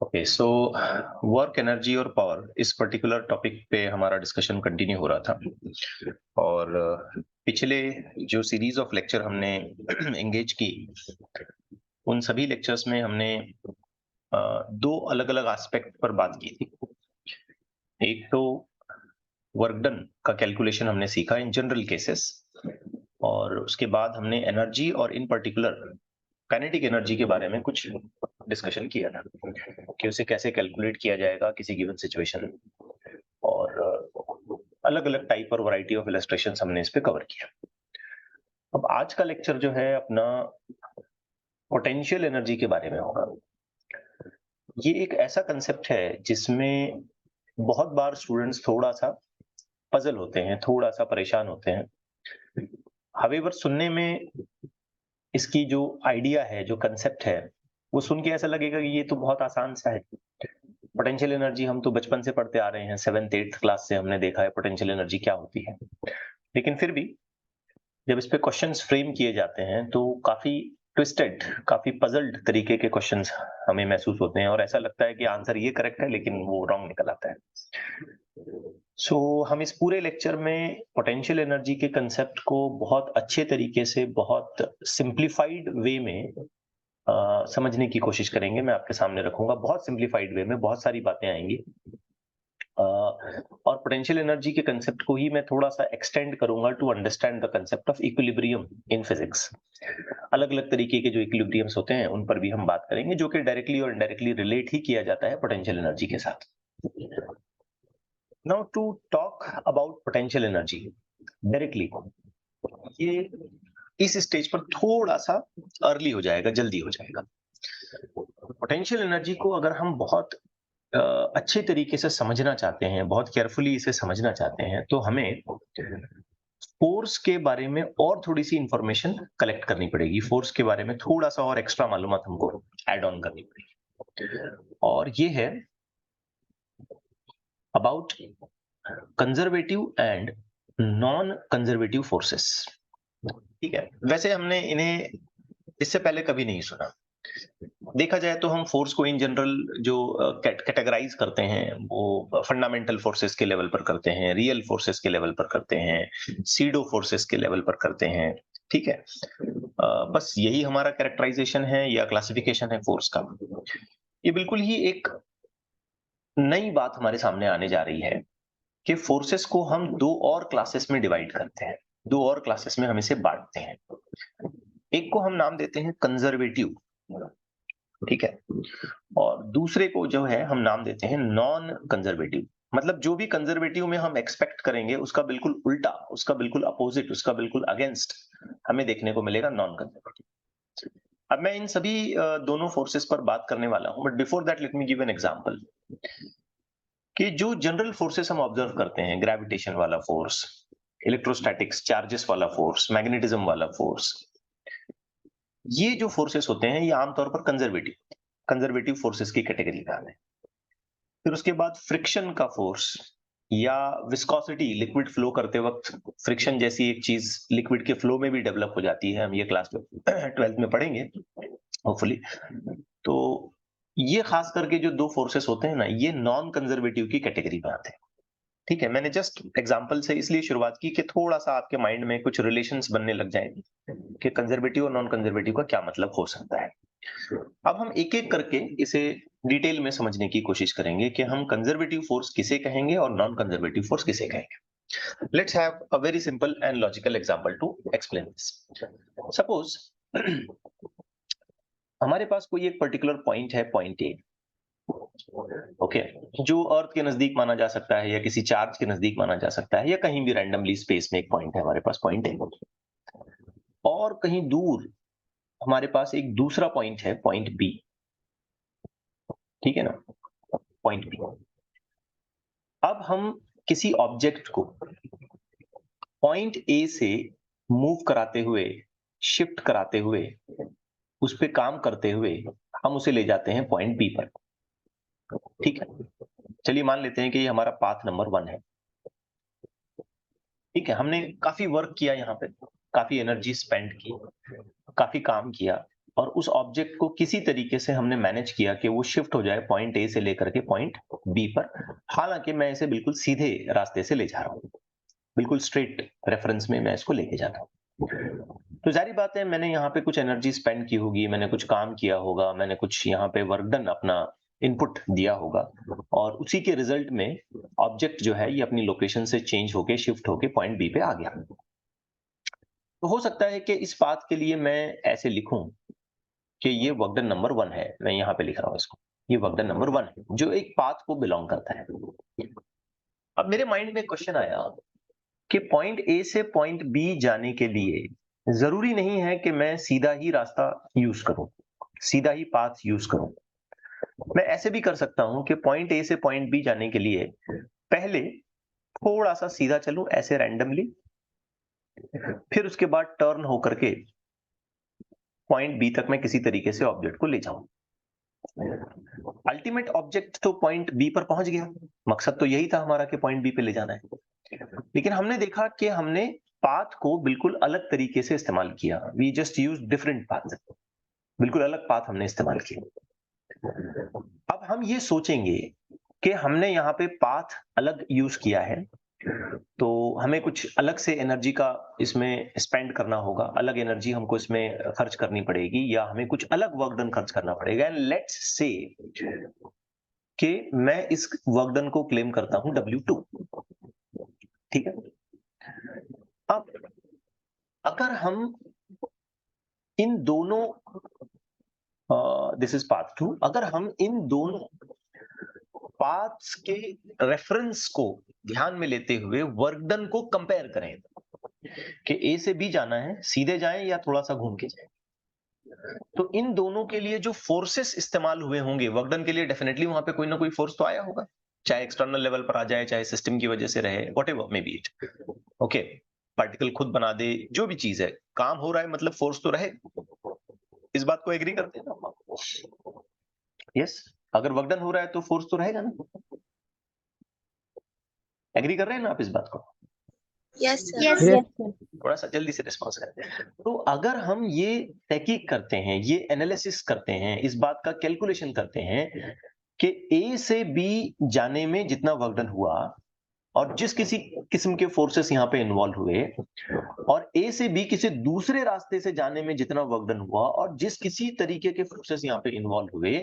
Okay so work energy और power इस particular topic पे हमारा डिस्कशन कंटिन्यू हो रहा था और पिछले जो सीरीज ऑफ लेक्चर हमने एंगेज की उन सभी लेक्चर्स में हमने दो अलग अलग एस्पेक्ट पर बात की थी। एक तो वर्क डन का कैलकुलेशन हमने सीखा इन जनरल केसेस और उसके बाद हमने एनर्जी और इन पर्टिकुलर काइनेटिक एनर्जी के बारे में कुछ डिस्कशन किया था कि उसे कैसे कैलकुलेट किया जाएगा किसी गिवन सिचुएशन में और अलग अलग टाइप और वैरायटी ऑफ इलस्ट्रेशन हमने इस पे कवर किया। अब आज का लेक्चर जो है अपना पोटेंशियल एनर्जी के बारे में होगा। ये एक ऐसा कंसेप्ट है जिसमें बहुत बार स्टूडेंट्स थोड़ा सा पजल होते हैं, थोड़ा सा परेशान होते हैं। हावेवर सुनने में इसकी जो आइडिया है, जो कंसेप्ट है, वो सुन के ऐसा लगेगा कि ये तो बहुत आसान सा है। पोटेंशियल एनर्जी हम तो बचपन से पढ़ते आ रहे हैं, 7th 8th क्लास से हमने देखा है पोटेंशियल एनर्जी क्या होती है। लेकिन फिर भी जब इस पे क्वेश्चंस फ्रेम किए जाते हैं तो काफी ट्विस्टेड, काफी पजल्ड तरीके के क्वेश्चंस हमें महसूस होते हैं और ऐसा लगता है कि आंसर ये करेक्ट है लेकिन वो रॉन्ग निकल आता है। हम इस पूरे लेक्चर में पोटेंशियल एनर्जी के कंसेप्ट को बहुत अच्छे तरीके से, बहुत सिंप्लीफाइड वे में समझने की कोशिश करेंगे। मैं आपके सामने रखूंगा बहुत सिंप्लीफाइड वे में, बहुत सारी बातें आएंगी और पोटेंशियल एनर्जी के कंसेप्ट को ही मैं थोड़ा सा एक्सटेंड करूंगा to understand the concept of equilibrium in physics. अलग अलग तरीके के जो इक्विलिब्रियम्स होते हैं उन पर भी हम बात करेंगे, जो कि डायरेक्टली और इनडायरेक्टली रिलेट ही किया जाता है पोटेंशियल एनर्जी के साथ। Now to talk about potential energy directly, ये इस स्टेज पर थोड़ा सा अर्ली हो जाएगा, जल्दी हो जाएगा। पोटेंशियल एनर्जी को अगर हम बहुत अच्छे तरीके से समझना चाहते हैं, बहुत केयरफुली इसे समझना चाहते हैं, तो हमें फोर्स के बारे में और थोड़ी सी इंफॉर्मेशन कलेक्ट करनी पड़ेगी। फोर्स के बारे में थोड़ा सा और एक्स्ट्रा मालूमात हमको ऐड ऑन करनी पड़ेगी और ये है about conservative and non conservative forces. ठीक है, वैसे हमने इन्हें इससे पहले कभी नहीं सुना। देखा जाए तो हम फोर्स को इन जनरल जो कैटेगराइज करते हैं वो फंडामेंटल फोर्सेस के लेवल पर करते हैं, रियल फोर्सेस के लेवल पर करते हैं, सीडो फोर्सेस के लेवल पर करते हैं। ठीक है, बस यही हमारा कैरेक्टराइजेशन है या क्लासिफिकेशन है फोर्स का। ये बिल्कुल ही एक नई बात हमारे सामने आने जा रही है कि फोर्सेस को हम दो और क्लासेस में डिवाइड करते हैं, दो और क्लासेस में हम इसे बांटते हैं। एक को हम नाम देते हैं कंजर्वेटिव, ठीक है, और दूसरे को जो है हम नाम देते हैं नॉन कंजर्वेटिव। मतलब जो भी कंजर्वेटिव में हम एक्सपेक्ट करेंगे उसका बिल्कुल उल्टा, उसका बिल्कुल अपोजिट, उसका बिल्कुल अगेंस्ट हमें देखने को मिलेगा नॉन कंजर्वेटिव। अब मैं इन सभी दोनों फोर्सेस पर बात करने वाला हूं, but before that let me give an example कि जो जनरल फोर्सेस हम ऑब्जर्व करते हैं, ग्रेविटेशन वाला फोर्स, इलेक्ट्रोस्टैटिक्स चार्जेस वाला फोर्स, मैग्नेटिज्म वाला फोर्स, ये जो फोर्सेस होते हैं ये आमतौर पर कंजर्वेटिव कंजर्वेटिव फोर्सेस की कैटेगरी में आते हैं। फिर उसके बाद फ्रिक्शन का फोर्स या विस्कोसिटी, लिक्विड फ्लो करते वक्त फ्रिक्शन जैसी एक चीज लिक्विड के फ्लो में भी डेवलप हो जाती है, हम ये क्लास 12th में पढ़ेंगे होपफुली। तो ये खास करके जो दो फोर्सेस होते हैं ना, ये नॉन कंजर्वेटिव की कैटेगरी में आते हैं। ठीक है, मैंने जस्ट एग्जांपल से इसलिए शुरुआत की कि थोड़ा सा आपके माइंड में कुछ रिलेशंस बनने लग जाए कि कंजर्वेटिव और नॉन कंजर्वेटिव का क्या मतलब हो सकता है। अब हम एक एक करके इसे डिटेल में समझने की कोशिश करेंगे कि हम कंजर्वेटिव फोर्स किसे कहेंगे और नॉन कंजर्वेटिव फोर्स किसे कहेंगे। Let's have a very simple and logical example to explain this. Suppose हमारे पास कोई एक पर्टिकुलर पॉइंट है, पॉइंट ए, ओके, जो अर्थ के नजदीक माना जा सकता है या किसी चार्ज के नजदीक माना जा सकता है या कहीं भी रैंडमली स्पेस में एक पॉइंट है, हमारे पास पॉइंट ए। और कहीं दूर हमारे पास एक दूसरा पॉइंट है, पॉइंट बी। ठीक है ना, पॉइंट बी। अब हम किसी ऑब्जेक्ट को पॉइंट ए से मूव कराते हुए, शिफ्ट कराते हुए, उस पे काम करते हुए हम उसे ले जाते हैं पॉइंट बी पर। ठीक है, चलिए मान लेते हैं कि ये हमारा पाथ नंबर 1 है। ठीक है, हमने काफी वर्क किया यहाँ पे, काफी एनर्जी स्पेंड की, काफी काम किया और उस ऑब्जेक्ट को किसी तरीके से हमने मैनेज किया कि वो शिफ्ट हो जाए पॉइंट ए से लेकर के पॉइंट बी पर, हालांकि मैं इसे बिल्कुल सीधे रास्ते से ले जा रहा हूँ, बिल्कुल स्ट्रेट रेफरेंस में मैं इसको लेके जा रहा हूँ। तो जारी बात है मैंने यहाँ पे कुछ एनर्जी स्पेंड की होगी, मैंने कुछ काम किया होगा, मैंने कुछ यहाँ पे वर्क डन अपना इनपुट दिया होगा, और उसी के रिजल्ट में ऑब्जेक्ट जो है ये अपनी लोकेशन से चेंज होके शिफ्ट होके पॉइंट बी पे आ गया। तो हो सकता है कि इस पाथ के लिए मैं ऐसे लिखूं कि ये वर्क डन नंबर 1 है, मैं यहाँ पे लिख रहा हूँ इसको, ये वर्क डन नंबर 1 है जो एक पाथ को बिलोंग करता है। अब मेरे माइंड में क्वेश्चन आया कि पॉइंट ए से पॉइंट बी जाने के लिए जरूरी नहीं है कि मैं सीधा ही रास्ता यूज करूं, सीधा ही पाथ यूज करूं। मैं ऐसे भी कर सकता हूं कि पॉइंट ए से पॉइंट बी जाने के लिए पहले थोड़ा सा सीधा चलूं ऐसे रैंडमली, फिर उसके बाद टर्न होकर के पॉइंट बी तक मैं किसी तरीके से ऑब्जेक्ट को ले जाऊं। अल्टीमेट ऑब्जेक्ट तो पॉइंट बी पर पहुंच गया, मकसद तो यही था हमारा कि पॉइंट बी पे ले जाना है, लेकिन हमने देखा कि हमने पाथ को बिल्कुल अलग तरीके से इस्तेमाल किया। We just use different path, बिल्कुल अलग पाथ हमने इस्तेमाल किया। अब हम ये सोचेंगे कि हमने यहाँ पे पाथ अलग यूज किया है, तो हमें कुछ अलग से एनर्जी का इसमें स्पेंड करना होगा, अलग एनर्जी हमको इसमें खर्च करनी पड़ेगी, या हमें कुछ अलग वर्क डन खर्च करना पड़ेगा। एंड लेट्स से कि मैं इस वर्क डन को क्लेम करता हूं W2, ठीक है। अब अगर हम इन दोनों दिस इज पाथ 2, अगर हम इन दोनों पाथ्स के रेफरेंस को ध्यान में लेते हुए वर्क डन को कंपेयर करें कि ए से बी जाना है, सीधे जाएं या थोड़ा सा घूम के जाएं, तो इन दोनों के लिए जो फोर्सेस इस्तेमाल हुए होंगे वर्क डन के लिए, डेफिनेटली वहां पे कोई ना कोई फोर्स तो आया होगा, चाहे एक्सटर्नल लेवल पर आ जाए, चाहे सिस्टम की वजह से रहे, whatever may be it, okay, particle खुद बना दे, जो भी चीज है, काम हो रहा है मतलब फोर्स तो रहे। इस बात को एग्री करते हैं ना? यस, अगर वर्क डन हो रहा है तो फोर्स तो रहेगा ना। एग्री कर रहे हैं ना आप इस बात को? Yes sir. Yes, Yes, sir. थोड़ा सा जल्दी से रिस्पॉन्स करते हैं। तो अगर हम ये तहकीक करते हैं, ये एनालिसिस करते हैं, इस बात का कैलकुलेशन करते हैं कि ए से बी जाने में जितना वर्क डन हुआ और जिस किसी किस्म के फोर्सेस यहाँ पे इन्वॉल्व हुए, और ए से बी किसी दूसरे रास्ते से जाने में जितना वर्क डन हुआ और जिस किसी तरीके के फोर्सेस यहाँ पे इन्वॉल्व हुए,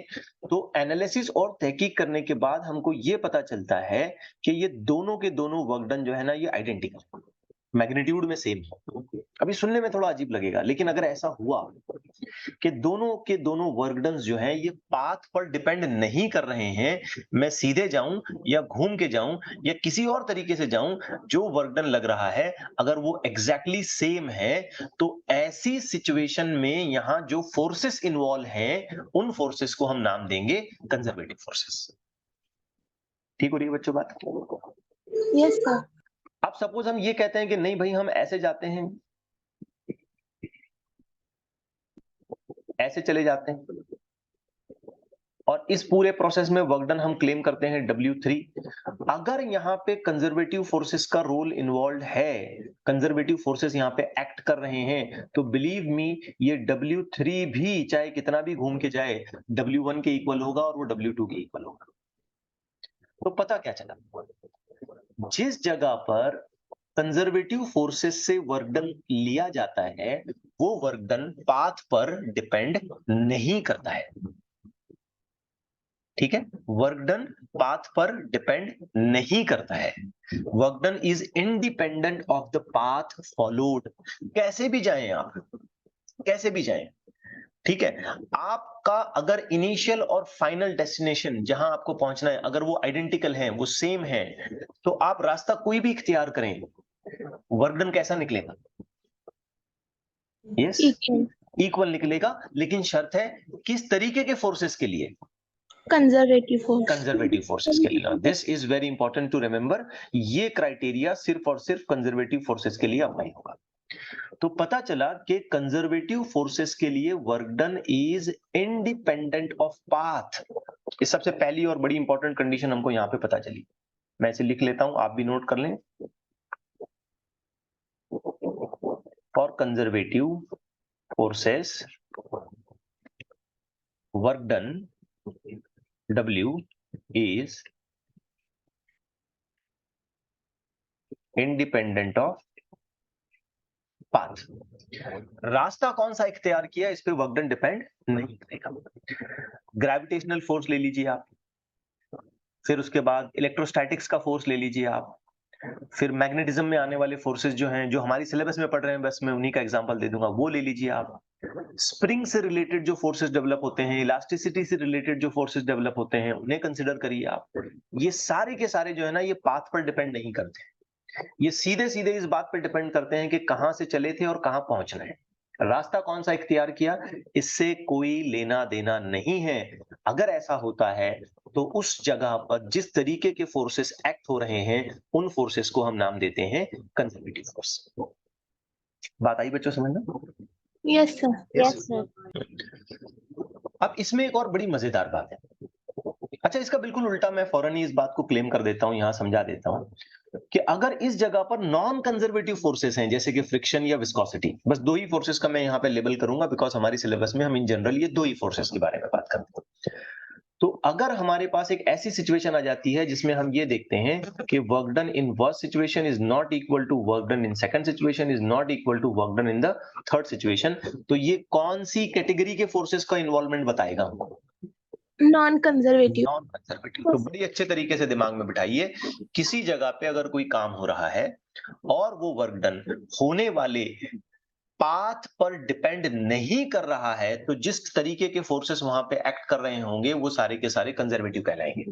तो एनालिसिस और तहकीक करने के बाद हमको ये पता चलता है कि ये दोनों के दोनों वर्क डन जो है ना, ये आइडेंटिकल, मैग्नीट्यूड में सेम है। अभी सुनने में थोड़ा अजीब लगेगा, लेकिन अगर ऐसा हुआ कि दोनों के दोनों वर्क डन जो हैं ये पाथ पर डिपेंड नहीं कर रहे हैं, मैं सीधे जाऊं या घूम के जाऊं या किसी और तरीके से जाऊं, जो वर्क डन लग रहा है अगर वो एग्जैक्टली सेम है, तो ऐसी सिचुएशन में यहां जो फोर्सेस इन्वॉल्व हैं उन फोर्सेस को हम नाम देंगे कंजर्वेटिव फोर्सेस। ठीक हो रही है बच्चों बात? yes sir. अब सपोज हम ये कहते हैं कि नहीं भाई हम ऐसे जाते हैं, ऐसे चले जाते हैं, और इस पूरे प्रोसेस में वर्क डन हम क्लेम करते हैं W3। अगर यहाँ पे कंजर्वेटिव फोर्सेस का रोल इन्वॉल्व है, कंजर्वेटिव फोर्सेस यहाँ पे एक्ट कर रहे हैं, तो बिलीव मी ये W3 भी चाहे कितना भी घूम के जाए W1 के इक्वल होगा और वो W2 के इक्वल होगा। तो पता क्या चला, जिस जगह पर कंजर्वेटिव फोर्सेस से वर्क डन लिया जाता है वो वर्क डन पाथ पर डिपेंड नहीं करता है, ठीक है। वर्क डन पाथ पर डिपेंड नहीं करता है, work done is independent of the path followed. कैसे भी जाएं आप, कैसे भी जाएं, ठीक है, आपका अगर इनिशियल और फाइनल डेस्टिनेशन जहां आपको पहुंचना है अगर वो आइडेंटिकल है, वो सेम है, तो आप रास्ता कोई भी इख्तियार करें, वर्क डन कैसा निकलेगा? यस, इक्वल निकलेगा, लेकिन शर्त है किस तरीके के फोर्सेस के लिए? Conservative force. कंजर्वेटिव फोर्सेस के लिए। This is very important to remember, ये क्राइटेरिया सिर्फ और सिर्फ कंजर्वेटिव फोर्सेस के लिए अप्लाई होगा। तो पता चला कि कंजर्वेटिव फोर्सेस के लिए work done is independent of path. ये सबसे पहली और बड़ी इंपॉर्टेंट कंडीशन हमको यहां पे पता चली। मैं इसे लिख लेता हूं, आप भी नोट कर लें। For conservative forces work done W is independent of path. रास्ता कौन सा इख्तियार किया इस पे वर्क डन डिपेंड नहीं करेगा। ग्रेविटेशनल फोर्स ले लीजिए आप, फिर उसके बाद इलेक्ट्रोस्टैटिक्स का फोर्स ले लीजिए आप, फिर मैग्नेटिज्म में आने वाले फोर्सेस जो हैं, जो हमारी सिलेबस में पढ़ रहे हैं, बस मैं उन्हीं का एग्जांपल दे दूंगा, वो ले लीजिए आप। स्प्रिंग से रिलेटेड जो फोर्सेस डेवलप होते हैं, इलास्टिसिटी से रिलेटेड जो फोर्सेस डेवलप होते हैं, उन्हें कंसिडर करिए आप। ये सारे के सारे जो है ना, ये पाथ पर डिपेंड नहीं करते, ये सीधे सीधे इस बात पर डिपेंड करते हैं कि कहां से चले थे और कहां पहुंच रहे हैं। रास्ता कौन सा इख्तियार किया, इससे कोई लेना देना नहीं है। अगर ऐसा होता है तो उस जगह पर जिस तरीके के फोर्सेस एक्ट हो रहे हैं, उन फोर्सेस को हम नाम देते हैं कंजर्वेटिव फोर्स। बात आई बच्चों समझ में? Yes, sir. Yes, sir. अब इसमें एक और बड़ी मजेदार बात है। अच्छा, इसका बिल्कुल उल्टा मैं फौरन ही इस बात को क्लेम कर देता हूं, यहां समझा देता हूं कि अगर इस जगह पर नॉन कंजर्वेटिव फोर्सेस हैं, जैसे कि फ्रिक्शन या विस्कोसिटी, बस दो ही फोर्सेस का मैं यहां पे लेबल करूंगा, बिकॉज हमारी सिलेबस में हम इन जनरल ये दो ही फोर्सेस के बारे में बात करते हैं। तो अगर हमारे पास एक ऐसी सिचुएशन आ जाती है जिसमें हम ये देखते हैं कि work done in first situation is not equal to work done in second situation is not equal to work done in the third situation, तो ये कौन सी कैटेगरी के फोर्सेस का इन्वॉल्वमेंट बताएगा हमको? Non-conservative. Non conservative. तो बड़ी अच्छे तरीके से दिमाग में बिठाइए, किसी जगह पे अगर कोई काम हो रहा है और वो वर्क डन होने वाले पाथ पर डिपेंड नहीं कर रहा है, तो जिस तरीके के फोर्सेस वहां पे एक्ट कर रहे होंगे वो सारे के सारे कंजर्वेटिव कहलाएंगे।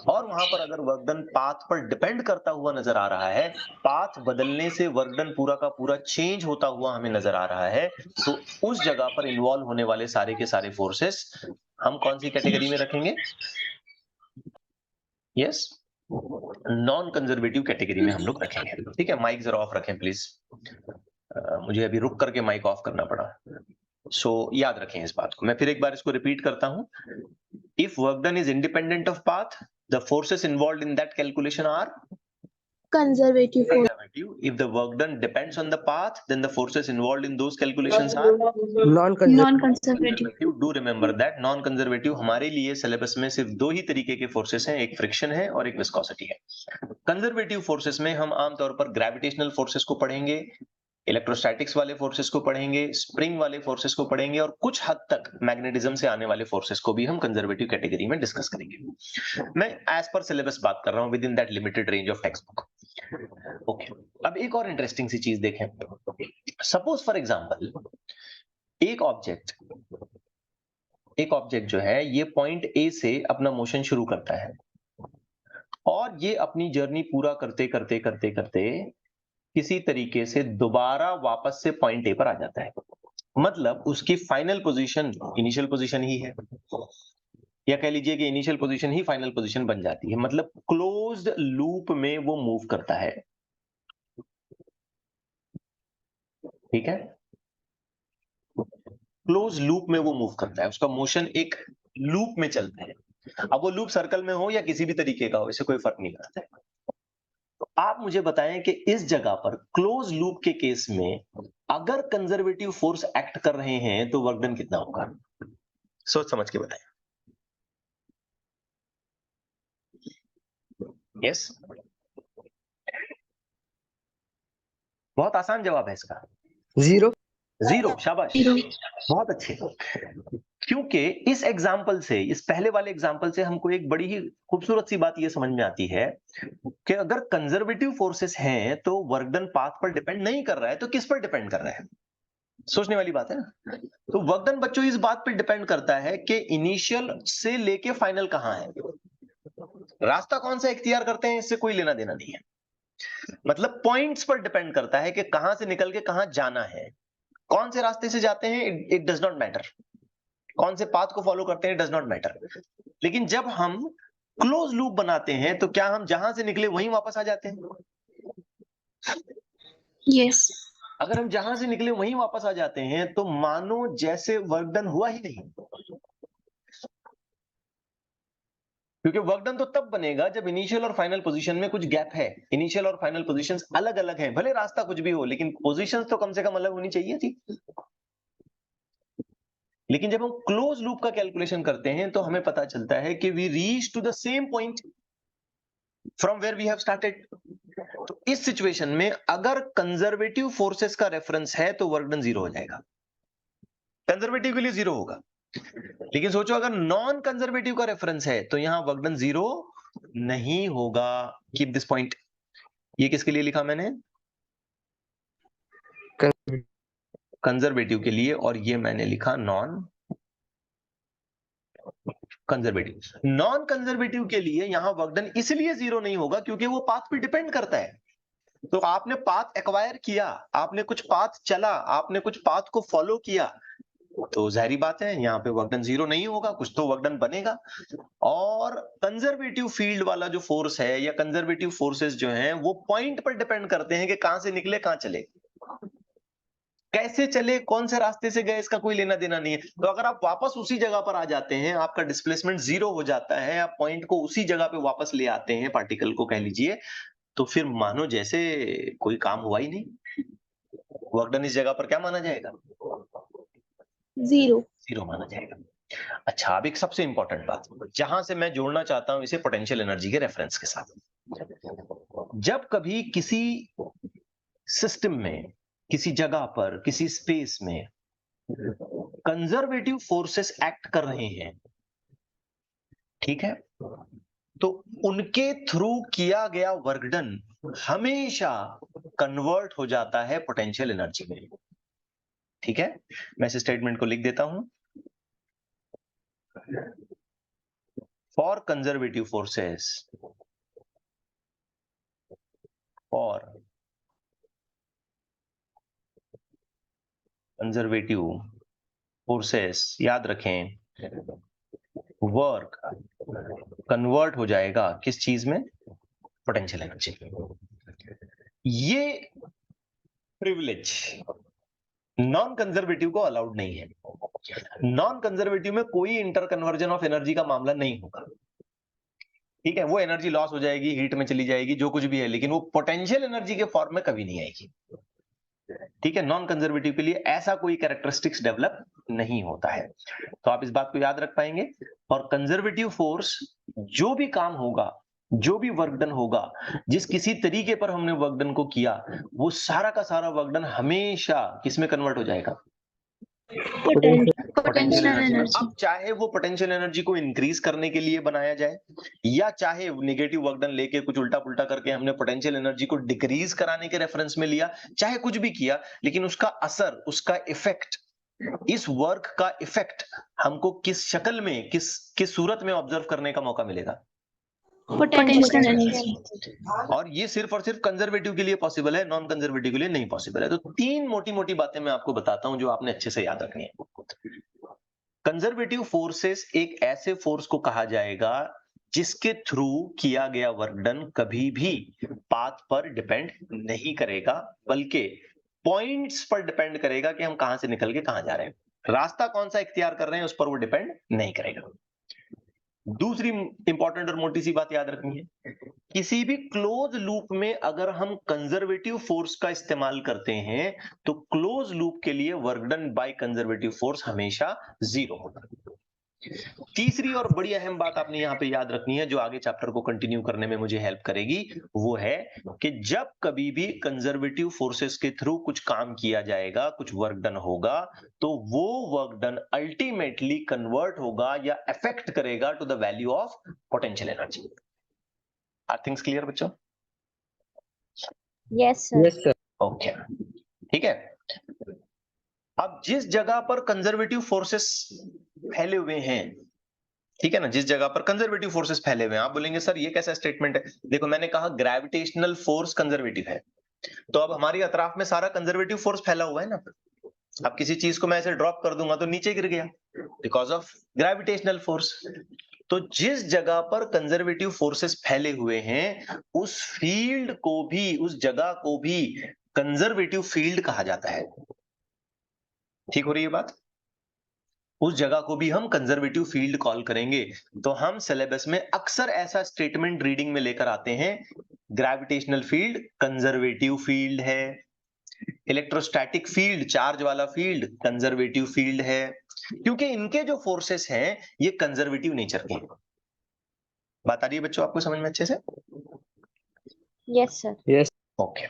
और वहां पर अगर वर्क डन पाथ पर डिपेंड करता हुआ नजर आ रहा है, पाथ बदलने से वर्क डन पूरा का पूरा चेंज होता हुआ हमें नजर आ रहा है, तो उस जगह पर इन्वॉल्व होने वाले सारे के सारे फोर्सेस हम कौन सी कैटेगरी में रखेंगे? यस, नॉन कंजर्वेटिव कैटेगरी में हम लोग रखेंगे। ठीक है, माइक जरा ऑफ रखें प्लीज। मुझे अभी रुक करके माइक ऑफ करना पड़ा। सो याद रखें इस बात को, मैं फिर एक बार इसको रिपीट करता हूं। If work done is independent of path, the forces involved in that calculation are Conservative force. conservative. If the work done depends on the path, then the forces involved in those calculations are Non-conservative. You do remember that non-conservative हमारे लिए syllabus में सिर्फ दो ही तरीके के forces हैं, एक friction है और एक विस्कोसिटी है। कंजर्वेटिव फोर्सेस में हम आमतौर पर ग्रेविटेशनल फोर्सेस को पढ़ेंगे, इलेक्ट्रोस्टैटिक्स वाले फोर्सेस को पढ़ेंगे, स्प्रिंग वाले फोर्सेस को पढ़ेंगे और कुछ हद तक मैग्नेटिज्म से आने वाले फोर्सेस को भी हम कंजर्वेटिव कैटेगरी में डिस्कस करेंगे। मैं एज पर सिलेबस बात कर रहा हूं, with in that limited range of text book. Okay, अब एक और इंटरेस्टिंग सी चीज देखें। सपोज फॉर एग्जांपल एक ऑब्जेक्ट जो है ये पॉइंट ए से अपना मोशन शुरू करता है और ये अपनी जर्नी पूरा करते करते करते करते किसी तरीके से दोबारा वापस से पॉइंट ए पर आ जाता है। मतलब उसकी फाइनल पोजीशन इनिशियल पोजीशन ही है, या कह लीजिए कि इनिशियल पोजीशन ही फाइनल पोजीशन बन जाती है। मतलब क्लोज्ड लूप में वो मूव करता है। ठीक है, क्लोज लूप में वो मूव करता है, उसका मोशन एक लूप में चलता है। अब वो लूप सर्कल में हो या किसी भी तरीके का हो, इससे कोई फर्क नहीं पड़ता है। तो आप मुझे बताएं कि इस जगह पर क्लोज लूप के केस में अगर कंजर्वेटिव फोर्स एक्ट कर रहे हैं तो वर्क डन कितना होगा? सोच समझ के बताएं। यस, बहुत आसान जवाब है इसका, जीरो। शाबाश, बहुत अच्छे। क्योंकि इस एग्जाम्पल से, इस पहले वाले एग्जाम्पल से हमको एक बड़ी ही खूबसूरत सी बात ये समझ में आती है कि अगर कंजर्वेटिव फोर्सेस हैं तो वर्क डन पाथ पर डिपेंड नहीं कर रहा है, तो किस पर डिपेंड कर रहा है? सोचने वाली बात है ना। तो वर्क डन बच्चों इस बात पर डिपेंड करता है कि इनिशियल से लेके फाइनल कहां है। रास्ता कौन सा इख्तियार करते हैं इससे कोई लेना देना नहीं है। मतलब पॉइंट्स पर डिपेंड करता है कि कहां से निकल के कहां जाना है, कौन से रास्ते से जाते हैं इट डज नॉट मैटर, कौन से पाथ को फॉलो करते हैं डज नॉट मैटर। लेकिन जब हम क्लोज लूप बनाते हैं तो क्या हम जहां से निकले वहीं वापस आ जाते हैं? Yes. अगर हम जहां से निकले वहीं वापस आ जाते हैं तो मानो जैसे वर्क डन हुआ ही नहीं, क्योंकि वर्क डन तो तब बनेगा जब इनिशियल और फाइनल पोजीशन में कुछ गैप है। इनिशियल और फाइनल पोजीशंस अलग अलग हैं, भले रास्ता कुछ भी हो, लेकिन पोजीशंस तो कम से कम अलग होनी चाहिए थी। लेकिन जब हम क्लोज लूप का कैलकुलेशन करते हैं तो हमें पता चलता है कि we reach to the same point from where we have started. तो इस सिचुएशन में अगर कंजर्वेटिव फोर्सेस का रेफरेंस है तो वर्क डन 0 हो जाएगा, कंजर्वेटिव के लिए 0 होगा। लेकिन सोचो अगर नॉन कंजर्वेटिव का रेफरेंस है तो यहां वर्क डन 0 नहीं होगा। Keep this point. ये किसके लिए लिखा मैंने? कंजर्वेटिव के लिए, और ये मैंने लिखा नॉन कंजर्वेटिव। नॉन कंजर्वेटिव के लिए यहां वर्क डन इसलिए 0 नहीं होगा क्योंकि वो पाथ पे डिपेंड करता है। तो आपने पाथ एक्वायर किया, आपने कुछ पाथ चला, आपने कुछ पाथ को फॉलो किया, तो जाहिर बात है यहाँ पे वर्क डन 0 नहीं होगा, कुछ तो वर्क डन बनेगा। और कंजर्वेटिव फील्ड वाला जो फोर्स है या कंजर्वेटिव फोर्सेस जो हैं वो पॉइंट पर डिपेंड करते हैं कि कहां से निकले कहां चले, कैसे चले, कौन से रास्ते से गए, इसका कोई लेना देना नहीं है। तो अगर आप वापस उसी जगह पर आ जाते हैं, आपका डिस्प्लेसमेंट 0 हो जाता है, आप पॉइंट को उसी जगह पे वापस ले आते हैं, पार्टिकल को कह लीजिए, तो फिर मानो जैसे कोई काम हुआ ही नहीं। वर्क डन इस जगह पर क्या माना जाएगा? 0। 0 माना जाएगा। अच्छा, अब एक सबसे इंपॉर्टेंट बात जहां से मैं जोड़ना चाहता हूं इसे पोटेंशियल एनर्जी के रेफरेंस के साथ। जब कभी किसी सिस्टम में, किसी जगह पर, किसी स्पेस में कंजर्वेटिव फोर्सेस एक्ट कर रहे हैं, ठीक है, तो उनके थ्रू किया गया वर्क डन हमेशा कन्वर्ट हो जाता है पोटेंशियल एनर्जी में। ठीक है, मैं इस स्टेटमेंट को लिख देता हूं। For conservative forces, for conservative forces, याद रखें, वर्क कन्वर्ट हो जाएगा किस चीज में? Potential energy. ये प्रिविलेज नॉन कंजर्वेटिव को अलाउड नहीं है। नॉन कंजर्वेटिव में कोई इंटर कन्वर्जन ऑफ एनर्जी का मामला नहीं होगा। ठीक है, वो एनर्जी लॉस हो जाएगी, हीट में चली जाएगी, जो कुछ भी है, लेकिन वो पोटेंशियल एनर्जी के फॉर्म में कभी नहीं आएगी। ठीक है, नॉन कंजर्वेटिव के लिए ऐसा कोई कैरेक्टरिस्टिक्स डेवलप नहीं होता है। तो आप इस बात को याद रख पाएंगे। और कंजर्वेटिव फोर्स जो भी काम होगा, जो भी वर्क डन होगा, जिस किसी तरीके पर हमने वर्क डन को किया, वो सारा का सारा वर्क डन हमेशा किसमें कन्वर्ट हो जाएगा? Potential energy. अब चाहे वो पोटेंशियल एनर्जी को इंक्रीज करने के लिए बनाया जाए, या चाहे नेगेटिव वर्क डन लेके कुछ उल्टा पुल्टा करके हमने पोटेंशियल एनर्जी को डिक्रीज कराने के रेफरेंस में लिया, चाहे कुछ भी किया, लेकिन उसका असर, उसका इफेक्ट, इस वर्क का इफेक्ट हमको किस शक्ल में, किस सूरत में ऑब्जर्व करने का मौका मिलेगा? Potential energy. और ये सिर्फ और सिर्फ कंजर्वेटिव के लिए पॉसिबल है, नॉन कंजर्वेटिव के लिए नहीं पॉसिबल है। तो तीन मोटी मोटी बातें मैं आपको बताता हूं जो आपने अच्छे से याद रखनी है। कंजर्वेटिव फोर्सेस एक ऐसे फोर्स को कहा जाएगा जिसके थ्रू किया गया वर्क डन कभी भी पाथ पर डिपेंड नहीं करेगा, बल्कि पॉइंट्स पर डिपेंड करेगा कि हम कहां से निकल के कहां जा रहे हैं। रास्ता कौन सा इख्तियार कर रहे हैं उस पर वो डिपेंड नहीं करेगा। दूसरी इंपॉर्टेंट और मोटी सी बात याद रखनी है, किसी भी क्लोज लूप में अगर हम कंजर्वेटिव फोर्स का इस्तेमाल करते हैं तो क्लोज लूप के लिए work done by conservative force हमेशा 0 होगा। तीसरी और बड़ी अहम बात आपने यहां पे याद रखनी है, जो आगे चैप्टर को कंटिन्यू करने में मुझे हेल्प करेगी, वो है कि जब कभी भी कंजर्वेटिव फोर्सेस के थ्रू कुछ काम किया जाएगा, कुछ वर्क डन होगा, तो वो वर्क डन अल्टीमेटली कन्वर्ट होगा या अफेक्ट करेगा to the value of potential energy. Are things clear बच्चों? Yes sir. ओके, ठीक है। अब जिस जगह पर कंजर्वेटिव फोर्सेस फैले हुए हैं, ठीक है ना, जिस जगह पर कंजर्वेटिव फोर्सेस फैले हुए हैं, आप बोलेंगे सर ये कैसा स्टेटमेंट है? देखो, मैंने कहा ग्रेविटेशनल फोर्स कंजर्वेटिव है, तो अब हमारी अतराफ में सारा कंजर्वेटिव फोर्स फैला हुआ है ना। अब किसी चीज को मैं ऐसे ड्रॉप कर दूंगा तो नीचे गिर गया बिकॉज ऑफ ग्रेविटेशनल फोर्स। तो जिस जगह पर कंजर्वेटिव फोर्सेस फैले हुए हैं उस फील्ड को भी, उस जगह को भी कंजर्वेटिव फील्ड कहा जाता है। ठीक हो रही है बात? उस जगह को भी हम कंजर्वेटिव फील्ड कॉल करेंगे। तो हम सिलेबस में अक्सर ऐसा स्टेटमेंट रीडिंग में लेकर आते हैं, ग्रेविटेशनल फील्ड कंजर्वेटिव फील्ड है, इलेक्ट्रोस्टैटिक फील्ड, चार्ज वाला फील्ड कंजर्वेटिव फील्ड है, क्योंकि इनके जो फोर्सेस हैं ये कंजर्वेटिव नेचर के हैं। बात आ रही है बच्चों आपको समझ में अच्छे से? Yes, sir. Yes. ओके।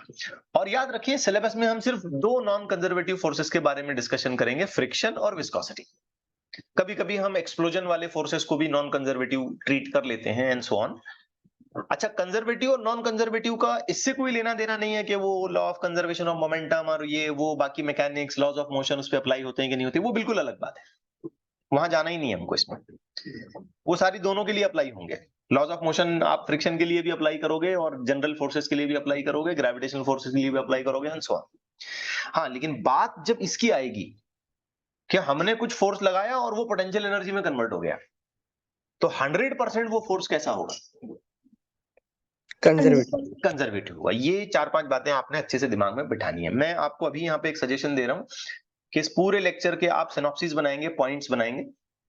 और याद रखिए सिलेबस में हम सिर्फ दो नॉन कंजर्वेटिव फोर्सेस के बारे में डिस्कशन करेंगे, फ्रिक्शन और विस्कोसिटी। कभी कभी हम एक्सप्लोजन वाले फोर्सेस को भी नॉन कंजर्वेटिव ट्रीट कर लेते हैं एंड सो ऑन। अच्छा, कंजर्वेटिव और नॉन कंजर्वेटिव का इससे कोई लेना देना नहीं है कि वो law of conservation of momentum और ये वो बाकी मैकेनिक्स लॉज ऑफ मोशन उस पर अप्लाई होते हैं कि नहीं होते, वो बिल्कुल अलग बात है, वहां जाना ही नहीं है हमको इसमें। वो सारी दोनों के लिए अप्लाई होंगे। लॉज ऑफ मोशन आप फ्रिक्शन के लिए भी अप्लाई करोगे और जनरल फोर्सेस के लिए भी अप्लाई करोगे, ग्रेविटेशनल फोर्सेस के लिए भी अप्लाई करोगे एंड सो ऑन। हाँ, लेकिन बात जब इसकी आएगी कि हमने कुछ फोर्स लगाया और वो पोटेंशियल एनर्जी में कन्वर्ट हो गया, तो 100% वो फोर्स कैसा होगा? कंजर्वेटिव। कंजर्वेटिव हुआ। ये 4-5 बातें आपने अच्छे से दिमाग में बिठानी है। मैं आपको अभी यहाँ पे एक सजेशन दे रहा हूँ कि इस पूरे लेक्चर के आप सिनॉप्सिस बनाएंगे, पॉइंट्स बनाएंगे,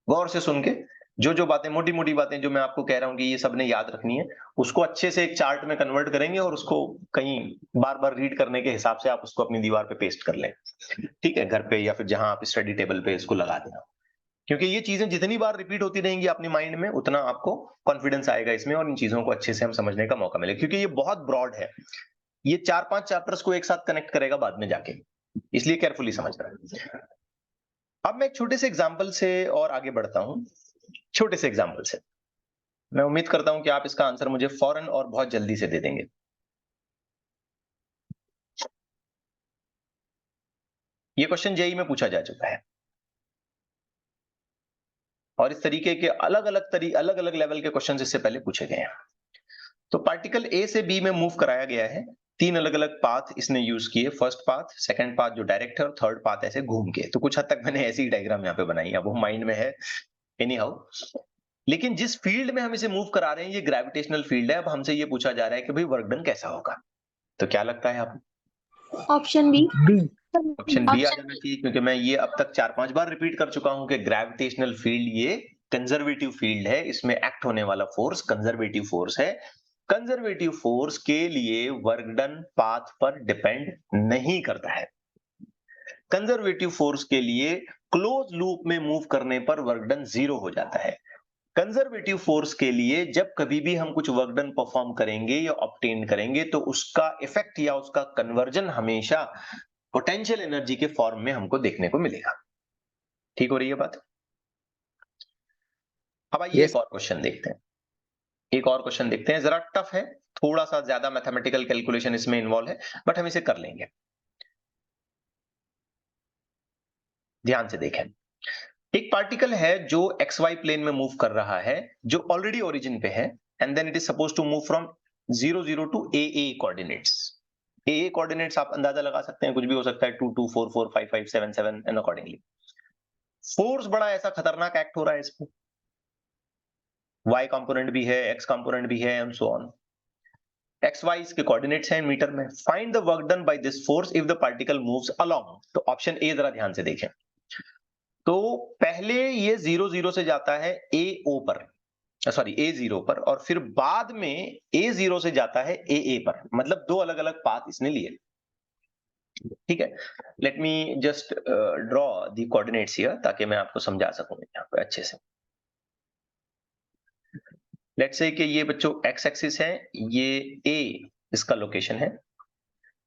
गौर से सुन के जो जो बातें, मोटी मोटी बातें जो मैं आपको कह रहा हूँ कि ये सब ने याद रखनी है, उसको अच्छे से एक चार्ट में कन्वर्ट करेंगे और उसको कहीं बार बार रीड करने के हिसाब से आप उसको अपनी दीवार पे पेस्ट कर लें, ठीक है, घर पे या फिर जहां आप स्टडी टेबल पे इसको लगा देना। क्योंकि ये चीजें जितनी बार रिपीट होती रहेंगी अपनी माइंड में, उतना आपको कॉन्फिडेंस आएगा इसमें और इन चीजों को अच्छे से हम समझने का मौका मिलेगा, क्योंकि ये बहुत ब्रॉड है। ये 4-5 चैप्टर्स को एक साथ कनेक्ट करेगा बाद में जाके, इसलिए केयरफुली समझना है। अब मैं एक छोटे से एग्जाम्पल से और आगे बढ़ता हूं। छोटे से एग्जाम्पल से मैं उम्मीद करता हूं कि आप इसका आंसर मुझे फौरन और बहुत जल्दी से दे देंगे। ये क्वेश्चन जेईई में पूछा जा चुका है और इस तरीके के अलग अलग लेवल के क्वेश्चन इससे पहले पूछे गए हैं। तो पार्टिकल ए से बी में मूव कराया गया है, 3 अलग अलग पाथ इसने यूज किए, फर्स्ट पाथ, सेकंड पाथ जो डायरेक्ट है और थर्ड पाथ ऐसे घूम के। तो कुछ हद तक मैंने ऐसी डायग्राम यहाँ पे बनाई है, अब वो माइंड में है एनी हाउ। लेकिन जिस फील्ड में हम इसे मूव करा रहे हैं ये ग्रेविटेशनल फील्ड है। अब हमसे ये पूछा जा रहा है कि भाई वर्क डन कैसा होगा, तो क्या लगता है आपको? Option B. B. Option B आ जाना चाहिए, क्योंकि मैं ये अब तक 4-5 बार रिपीट कर चुका हूं कि ग्रेविटेशनल फील्ड ये कंजर्वेटिव फील्ड है, इसमें एक्ट होने वाला फोर्स कंजर्वेटिव फोर्स है। कंजर्वेटिव फोर्स के लिए वर्क डन पाथ पर डिपेंड नहीं करता है। कंजर्वेटिव फोर्स के लिए क्लोज लूप में मूव करने पर वर्क डन 0 हो जाता है। कंजर्वेटिव फोर्स के लिए जब कभी भी हम कुछ वर्क डन परफॉर्म करेंगे या ऑब्टेन करेंगे तो उसका इफेक्ट या उसका कन्वर्जन हमेशा पोटेंशियल एनर्जी के फॉर्म में हमको देखने को मिलेगा। ठीक हो रही है बात? अब आइए Yes. एक और क्वेश्चन देखते हैं। एक और क्वेश्चन देखते हैं, जरा टफ है, थोड़ा सा ज्यादा मैथमेटिकल कैलकुलेशन इसमें इन्वॉल्व है, बट हम इसे कर लेंगे। ध्यान से देखें, एक पार्टिकल है जो एक्स वाई प्लेन में मूव कर रहा है, जो ऑलरेडी ओरिजिन पे है, and then it is suppose to move from 0 0 to A coordinates. A coordinates आप अंदाजा लगा सकते हैं, कुछ भी हो सकता है, 2 2 4 4 5 5 7 7 एंड अकॉर्डिंगली। फोर्स बड़ा ऐसा खतरनाक एक्ट हो रहा है इस पे, y कंपोनेंट भी है, x कंपोनेंट भी है and so on. X Y इसके कोऑर्डिनेट्स हैं मीटर में। Find the work done by this force if the particle moves along. तो ऑप्शन ए जरा ध्यान से देखें। तो पहले ये 0 0 से जाता है ए ओ पर, सॉरी ए 0 पर, और फिर बाद में ए 0 से जाता है ए पर, मतलब दो अलग अलग पाथ इसने लिए। ठीक है, let me just draw the coordinates here ताकि मैं आपको समझा सकूं यहाँ पे अच्छे से। लेट्स से कि ये बच्चों एक्स एक्सिस है, ये ए इसका लोकेशन है,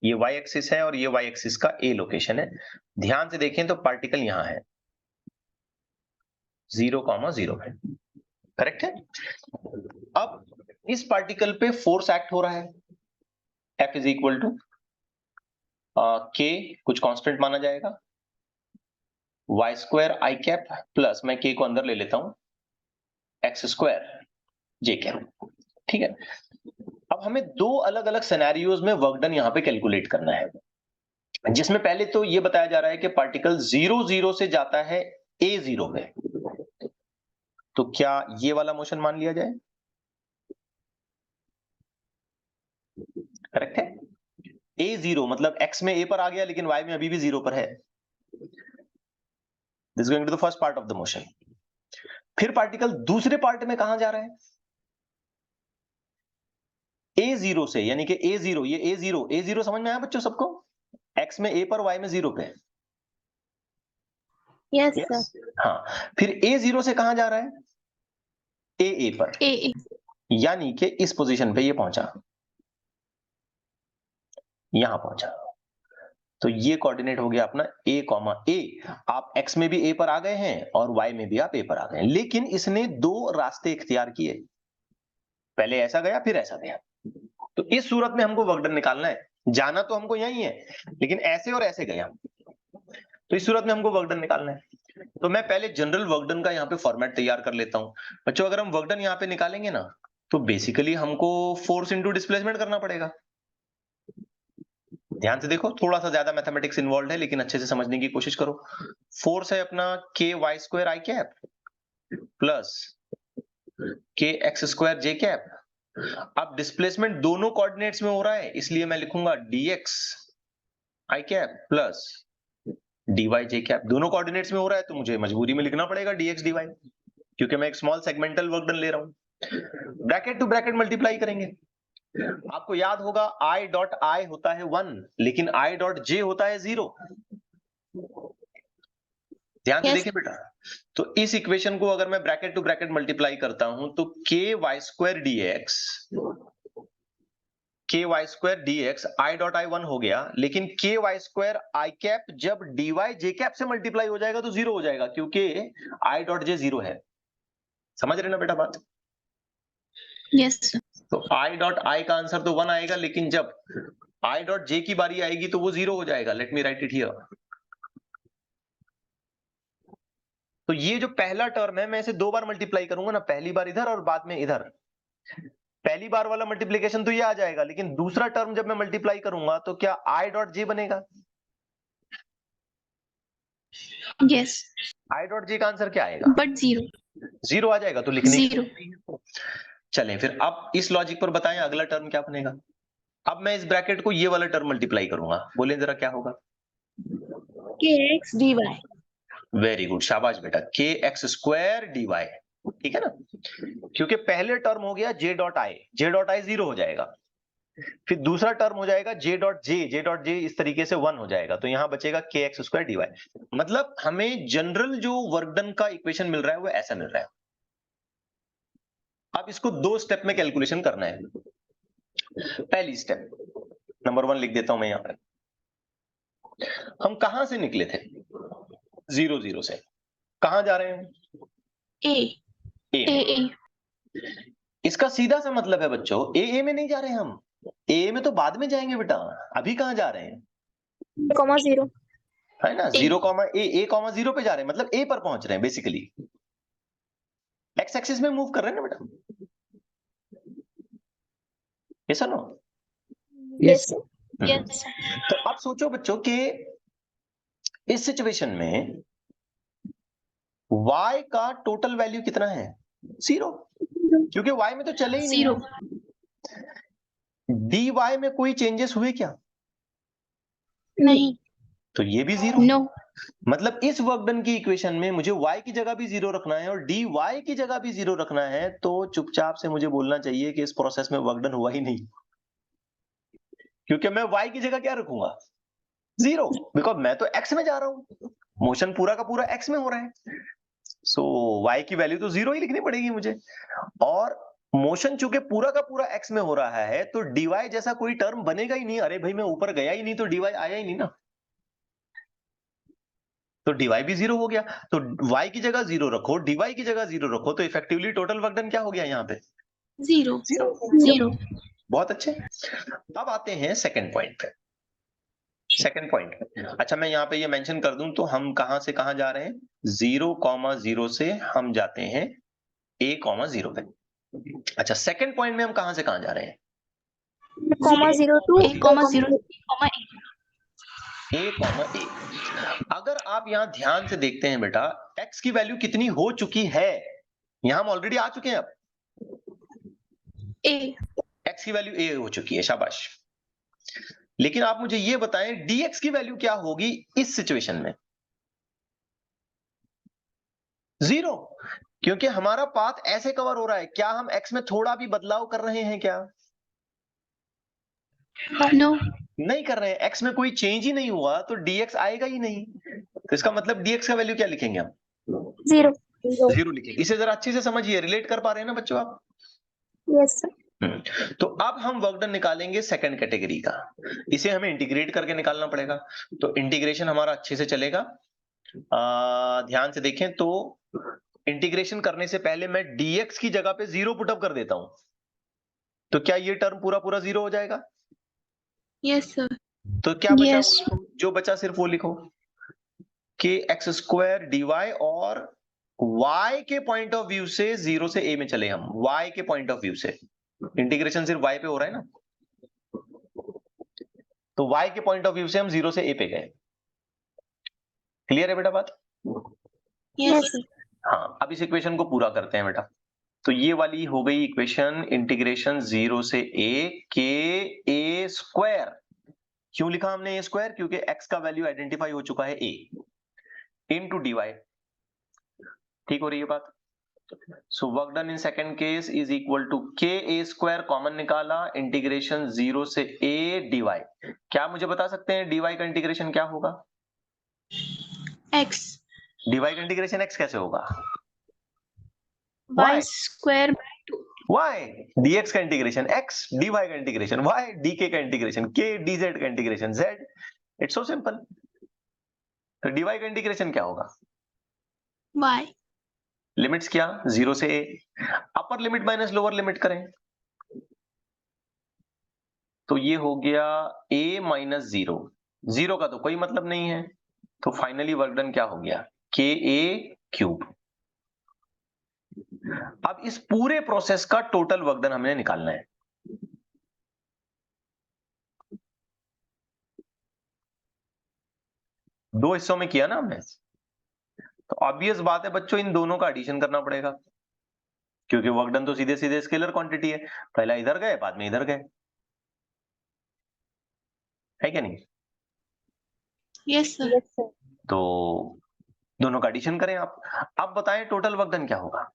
ये वाई एक्सिस है और ये वाई एक्सिस का ए लोकेशन है। ध्यान से देखें तो पार्टिकल यहां है 0,0 है, करेक्ट है। अब इस पार्टिकल पे फोर्स एक्ट हो रहा है, F इज इक्वल टू के, कुछ कांस्टेंट माना जाएगा, Y square I cap plus, मैं के को अंदर ले लेता हूं, एक्स स्क्वायर जे कैप। ठीक है, अब हमें दो अलग अलग सिनेरियोज में वर्क डन यहां पे कैलकुलेट करना है, जिसमें पहले तो ये बताया जा रहा है कि पार्टिकल 0 0 से जाता है ए 0 में। तो क्या ये वाला मोशन मान लिया जाए? करेक्ट है, ए 0 मतलब एक्स में ए पर आ गया लेकिन वाई में अभी भी 0 पर है। This is going to the first part of the motion. फिर पार्टिकल दूसरे पार्ट में कहां जा रहा है? ए 0 से, यानी कि ए 0, ये ए 0 समझ में आया बच्चों सबको? x में a पर, y में 0 पे। Yes, Yes? sir. हाँ, फिर a 0 से कहां जा रहा है? a पर, A. यानी कि इस पोजीशन पे ये पहुंचा, यहां पहुंचा। तो ये कोऑर्डिनेट हो गया अपना a कॉमा a। आप x में भी a पर आ गए हैं और y में भी आप a पर आ गए हैं, लेकिन इसने दो रास्ते इख्तियार किए, पहले ऐसा गया फिर ऐसा गया। तो इस सूरत में हमको वर्क डन निकालना है, जाना तो हमको यही है, लेकिन ऐसे और ऐसे गया। तो इस सूरत में हमको वर्क डन निकालना है। तो मैं पहले जनरल वर्क डन का यहाँ पे फॉर्मेट तैयार कर लेता हूँ। बच्चों, अगर हम वर्क डन यहाँ पे निकालेंगे ना, तो बेसिकली हमको फोर्स इंटू डिस्प्लेसमेंट करना पड़ेगा। ध्यान से देखो, थोड़ा सा ज्यादा मैथमेटिक्स इन्वॉल्व है, लेकिन अच्छे से समझने की कोशिश करो। फोर्स है अपना K Y square I cap plus K X square J cap. अब डिस्प्लेसमेंट दोनों कोऑर्डिनेट्स में हो रहा है, इसलिए मैं लिखूंगा dx I cap plus dy j cap. दोनों कोऑर्डिनेट्स में हो रहा है तो मुझे मजबूरी में लिखना पड़ेगा dx dy, क्योंकि मैं एक स्मॉल सेगमेंटल वर्क डन ले रहा हूं। ब्रैकेट टू ब्रैकेट मल्टीप्लाई करेंगे। आपको याद होगा i डॉट i होता है 1, लेकिन i डॉट j होता है 0। ध्यान से Yes. देखिए बेटा, तो इस इक्वेशन को अगर मैं ब्रैकेट टू ब्रैकेट मल्टीप्लाई करता हूं तो K Y square dx I dot I 1 हो गया, लेकिन K Y square I cap जब dy j कैप से मल्टीप्लाई हो जाएगा तो 0 हो जाएगा, क्योंकि आई डॉट j 0 है। समझ रहे ना बेटा बात? Yes, sir. तो आई डॉट आई का आंसर तो 1 आएगा, लेकिन जब आई डॉट j की बारी आएगी तो वो 0 हो जाएगा। Let me right it here. तो ये जो पहला टर्म है, मैं इसे दो बार मल्टीप्लाई करूंगा ना, पहली बार इधर और बाद में इधर। पहली बार वाला मल्टीप्लिकेशन तो ये आ जाएगा, लेकिन दूसरा टर्म जब मैं मल्टीप्लाई करूंगा तो क्या आई डॉट जे बनेगा? Yes. आई डॉट जे का आंसर क्या आएगा? But 0. 0 आ जाएगा, तो लिखने की 0. चलें फिर अब इस लॉजिक पर बताएं अगला टर्म क्या बनेगा। अब मैं इस ब्रैकेट को ये वाला टर्म मल्टीप्लाई करूंगा, बोले जरा क्या होगा? Kx dy. वेरी गुड, शाबाश बेटा, के एक्स स्क्वायर डी वाई। ठीक है ना, क्योंकि पहले टर्म हो गया जे डॉट आई 0 हो जाएगा, फिर दूसरा टर्म हो जाएगा जे डॉट जे इस तरीके से 1 हो जाएगा, तो यहां बचेगा के एक्स स्क्वायर डी वाई। मतलब हमें जनरल जो वर्क डन का इक्वेशन मिल रहा है वो ऐसा मिल रहा है। अब इसको दो स्टेप में कैलकुलेशन करना है। पहली स्टेप नंबर 1 लिख देता हूं मैं यहां पर। हम कहां से निकले थे? 0 से। कहां जा रहे हैं? A. A A. में। A. इसका सीधा सा मतलब है बच्चों, ए में नहीं जा रहे हम, ए में तो बाद में जाएंगे बेटा, अभी कहां जा रहे हैं? 0. है ना, A. 0 कॉमा ए कॉमा 0 पे जा रहे हैं, मतलब ए पर पहुंच रहे हैं बेसिकली। एक्स एक्सिस में मूव कर रहे हैं ना बेटा, ऐसा नो? Yes. Yes. तो अब सोचो बच्चों कि इस सिचुएशन में y का टोटल वैल्यू कितना है? 0, क्योंकि y में तो चले ही नहीं। 0. dy में कोई चेंजेस हुए क्या? नहीं. तो ये भी 0। No. मतलब इस वर्क डन की इक्वेशन में मुझे y की जगह भी 0 रखना है और dy की जगह भी 0 रखना है, तो चुपचाप से मुझे बोलना चाहिए कि इस प्रोसेस में वर्क डन हुआ ही नहीं, क्योंकि मैं y की जगह क्या रखूंगा? 0, बिकॉज मैं तो x में जा रहा हूं, मोशन पूरा का पूरा x में हो रहा है, सो y की वैल्यू तो 0 ही लिखनी पड़ेगी मुझे। और मोशन चूंकि पूरा का पूरा x में हो रहा है तो dy जैसा कोई टर्म बनेगा ही नहीं। अरे भाई मैं ऊपर गया ही नहीं तो dy आया ही नहीं ना, तो dy भी 0 हो गया। तो y की जगह 0 रखो, dy की जगह 0 रखो, तो इफेक्टिवली टोटल वर्क डन क्या हो गया यहाँ पे? 0. 0. बहुत अच्छे। अब आते हैं सेकंड पॉइंट पे। सेकंड पॉइंट, अच्छा मैं यहाँ पे ये मेंशन कर दूं तो हम कहां से कहां जा रहे हैं? 0,0 से हम जाते हैं a,0 पे। अच्छा, सेकंड पॉइंट में हम कहां से कहां जा रहे हैं? 0 to A, 0. a,a। अगर आप यहां ध्यान से देखते हैं बेटा, x की वैल्यू कितनी हो चुकी है? यहां हम ऑलरेडी आ चुके हैं। अब A. x की वैल्यू a हो चुकी है, शाबाश। लेकिन आप मुझे ये बताएं dx की वैल्यू क्या होगी इस सिचुएशन में? 0, क्योंकि हमारा पाथ ऐसे कवर हो रहा है। क्या हम x में थोड़ा भी बदलाव कर रहे हैं क्या? No. नहीं कर रहे हैं, x में कोई चेंज ही नहीं हुआ तो dx आएगा ही नहीं। तो इसका मतलब dx का वैल्यू क्या लिखेंगे हम? 0. 0 लिखेंगे। इसे जरा अच्छे से समझिए, रिलेट कर पा रहे हैं ना बच्चों आप? Yes, sir. तो अब हम वर्क डन निकालेंगे सेकंड कैटेगरी का। इसे हमें इंटीग्रेट करके निकालना पड़ेगा। तो इंटीग्रेशन हमारा अच्छे से चलेगा। ध्यान से देखें तो इंटीग्रेशन करने से पहले मैं dx की जगह पे 0 पुटअप कर देता हूं। तो क्या ये टर्म पूरा पूरा 0 हो जाएगा? Yes, sir. तो क्या बचा? Yes. वो लिखो, जो बचा सिर्फ वो लिखो, कि एक्स स्क्वायर dy, और y के पॉइंट ऑफ व्यू से 0 से a में चले हम, y के पॉइंट ऑफ व्यू से। इंटीग्रेशन सिर्फ y पे हो रहा है ना, तो y के पॉइंट ऑफ व्यू से हम 0 से a पे गए। क्लियर है बेटा बात? Yes, sir. हाँ, अब इस इक्वेशन को पूरा करते हैं बेटा। तो ये वाली हो गई इक्वेशन, इंटीग्रेशन 0 से a के a स्क्वायर। क्यों लिखा हमने a स्क्वायर? क्योंकि x का वैल्यू आइडेंटिफाई हो चुका है a इनटू dy। ठीक हो रही है बात? So work done in second case is equal to K A square, common निकाला, इंटीग्रेशन 0 से a dy। क्या मुझे बता सकते हैं dy का इंटीग्रेशन क्या होगा? X. dy का इंटीग्रेशन x कैसे होगा? Y square by 2. y। dx का इंटीग्रेशन x, dy का इंटीग्रेशन y, dk का इंटीग्रेशन k, dz का integration z। It's so simple. तो dy का इंटीग्रेशन क्या होगा? Y. लिमिट्स क्या? 0 से a। Upper limit minus lower limit करें तो ये हो गया a माइनस 0। 0 का तो कोई मतलब नहीं है, तो फाइनली वर्क डन क्या हो गया? के ए क्यूब। अब इस पूरे प्रोसेस का टोटल वर्क डन हमें निकालना है। दो हिस्सों में किया ना हमने, तो ऑब्वियस बात है बच्चों, इन दोनों का एडिशन करना पड़ेगा, क्योंकि वर्क डन तो सीधे सीधे स्केलर क्वांटिटी है। पहला इधर गए, बाद में इधर गए, है क्या नहीं? Yes, sir. तो दोनों का एडिशन करें आप। अब बताएं टोटल वर्क डन क्या होगा?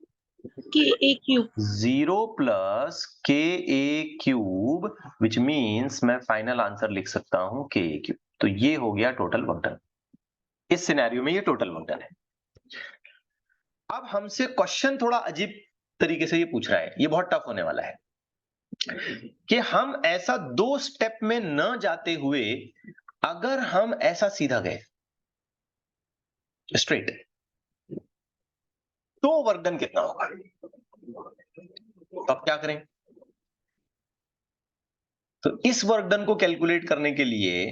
K A cube. 0 प्लस के ए क्यूब, विच मीन्स मैं फाइनल आंसर लिख सकता हूं के ए क्यूब। तो ये हो गया टोटल वर्क डन। इस सिनेरियो में ये टोटल वर्क डन है। अब हमसे क्वेश्चन थोड़ा अजीब तरीके से ये पूछ रहा है, ये बहुत टफ होने वाला है, कि हम ऐसा 2 स्टेप में न जाते हुए अगर हम ऐसा सीधा गए स्ट्रेट, तो वर्क डन कितना होगा? तो अब क्या करें? तो इस वर्क डन को कैलकुलेट करने के लिए,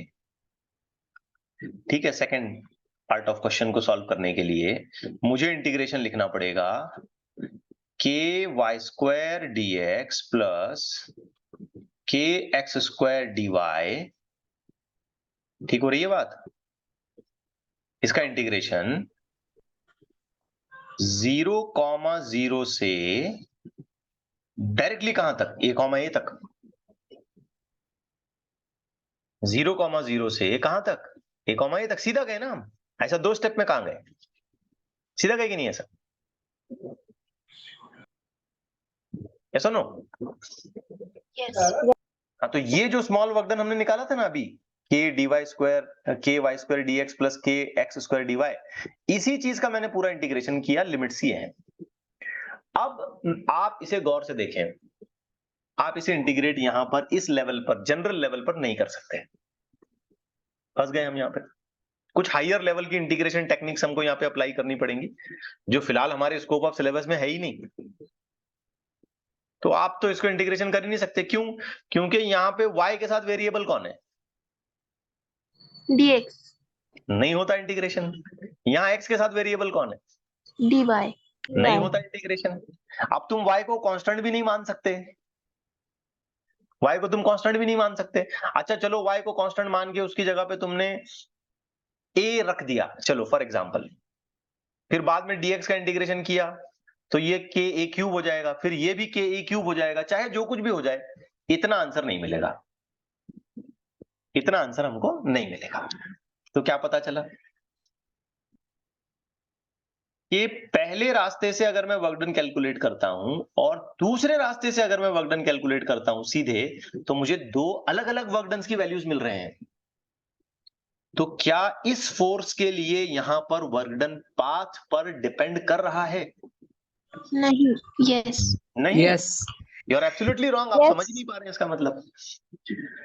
ठीक है, सेकंड पार्ट ऑफ क्वेश्चन को सॉल्व करने के लिए मुझे इंटीग्रेशन लिखना पड़ेगा K Y square D X plus K X square D Y. ठीक हो रही है बात? इसका इंटीग्रेशन 0,0 से डायरेक्टली कहां तक? a, तक। 0,0 से कहां तक? a, तक। सीधा गए ना हम, ऐसा 2 स्टेप में कहां गए? सीधा गए कि नहीं ऐसा? ऐसा नो? Yes. हाँ, तो ये जो स्मॉल वर्क डन हमने निकाला था ना अभी, K D Y square, K Y square D X plus K X square D Y, इसी चीज का मैंने पूरा इंटीग्रेशन किया, लिमिट्स ये हैं। अब आप इसे गौर से देखें, आप इसे इंटीग्रेट यहां पर इस लेवल पर, जनरल लेवल पर नहीं कर सकते। फंस गए हम यहां पे। कुछ हायर लेवल की इंटीग्रेशन टेक्निक्स हमको यहाँ पे अप्लाई करनी पड़ेंगी, जो फिलहाल हमारे स्कोप ऑफ सिलेबस में है ही नहीं। तो आप तो इसको इंटीग्रेशन कर ही नहीं सकते। क्यों? क्योंकि यहाँ पे y के साथ वेरिएबल कौन है? DX. नहीं होता इंटीग्रेशन। यहाँ x के साथ वेरिएबल कौन है? DY. नहीं होता इंटीग्रेशन। अब तुम y को कांस्टेंट भी नहीं मान सकते, y को तुम कांस्टेंट भी नहीं मान सकते। अच्छा चलो, y को कांस्टेंट मान के उसकी जगह पे तुमने a रख दिया, चलो फॉर एग्जांपल, फिर बाद में dx का इंटीग्रेशन किया तो ये के ए क्यूब हो जाएगा, फिर ये भी के ए क्यूब हो जाएगा, चाहे जो कुछ भी हो जाए, इतना आंसर नहीं मिलेगा, इतना आंसर हमको नहीं मिलेगा। तो क्या पता चला? कि पहले रास्ते से अगर मैं वर्क डन कैलकुलेट करता हूं और दूसरे रास्ते से अगर मैं वर्क डन कैलकुलेट करता हूं सीधे, तो मुझे दो अलग अलग वर्क डन की वैल्यूज मिल रहे हैं। तो क्या इस फोर्स के लिए यहां पर वर्क डन पाथ पर डिपेंड कर रहा है? नहीं। यस। नहीं। Yes you are absolutely wrong, आप Yes. समझ नहीं पा रहे हैं इसका मतलब।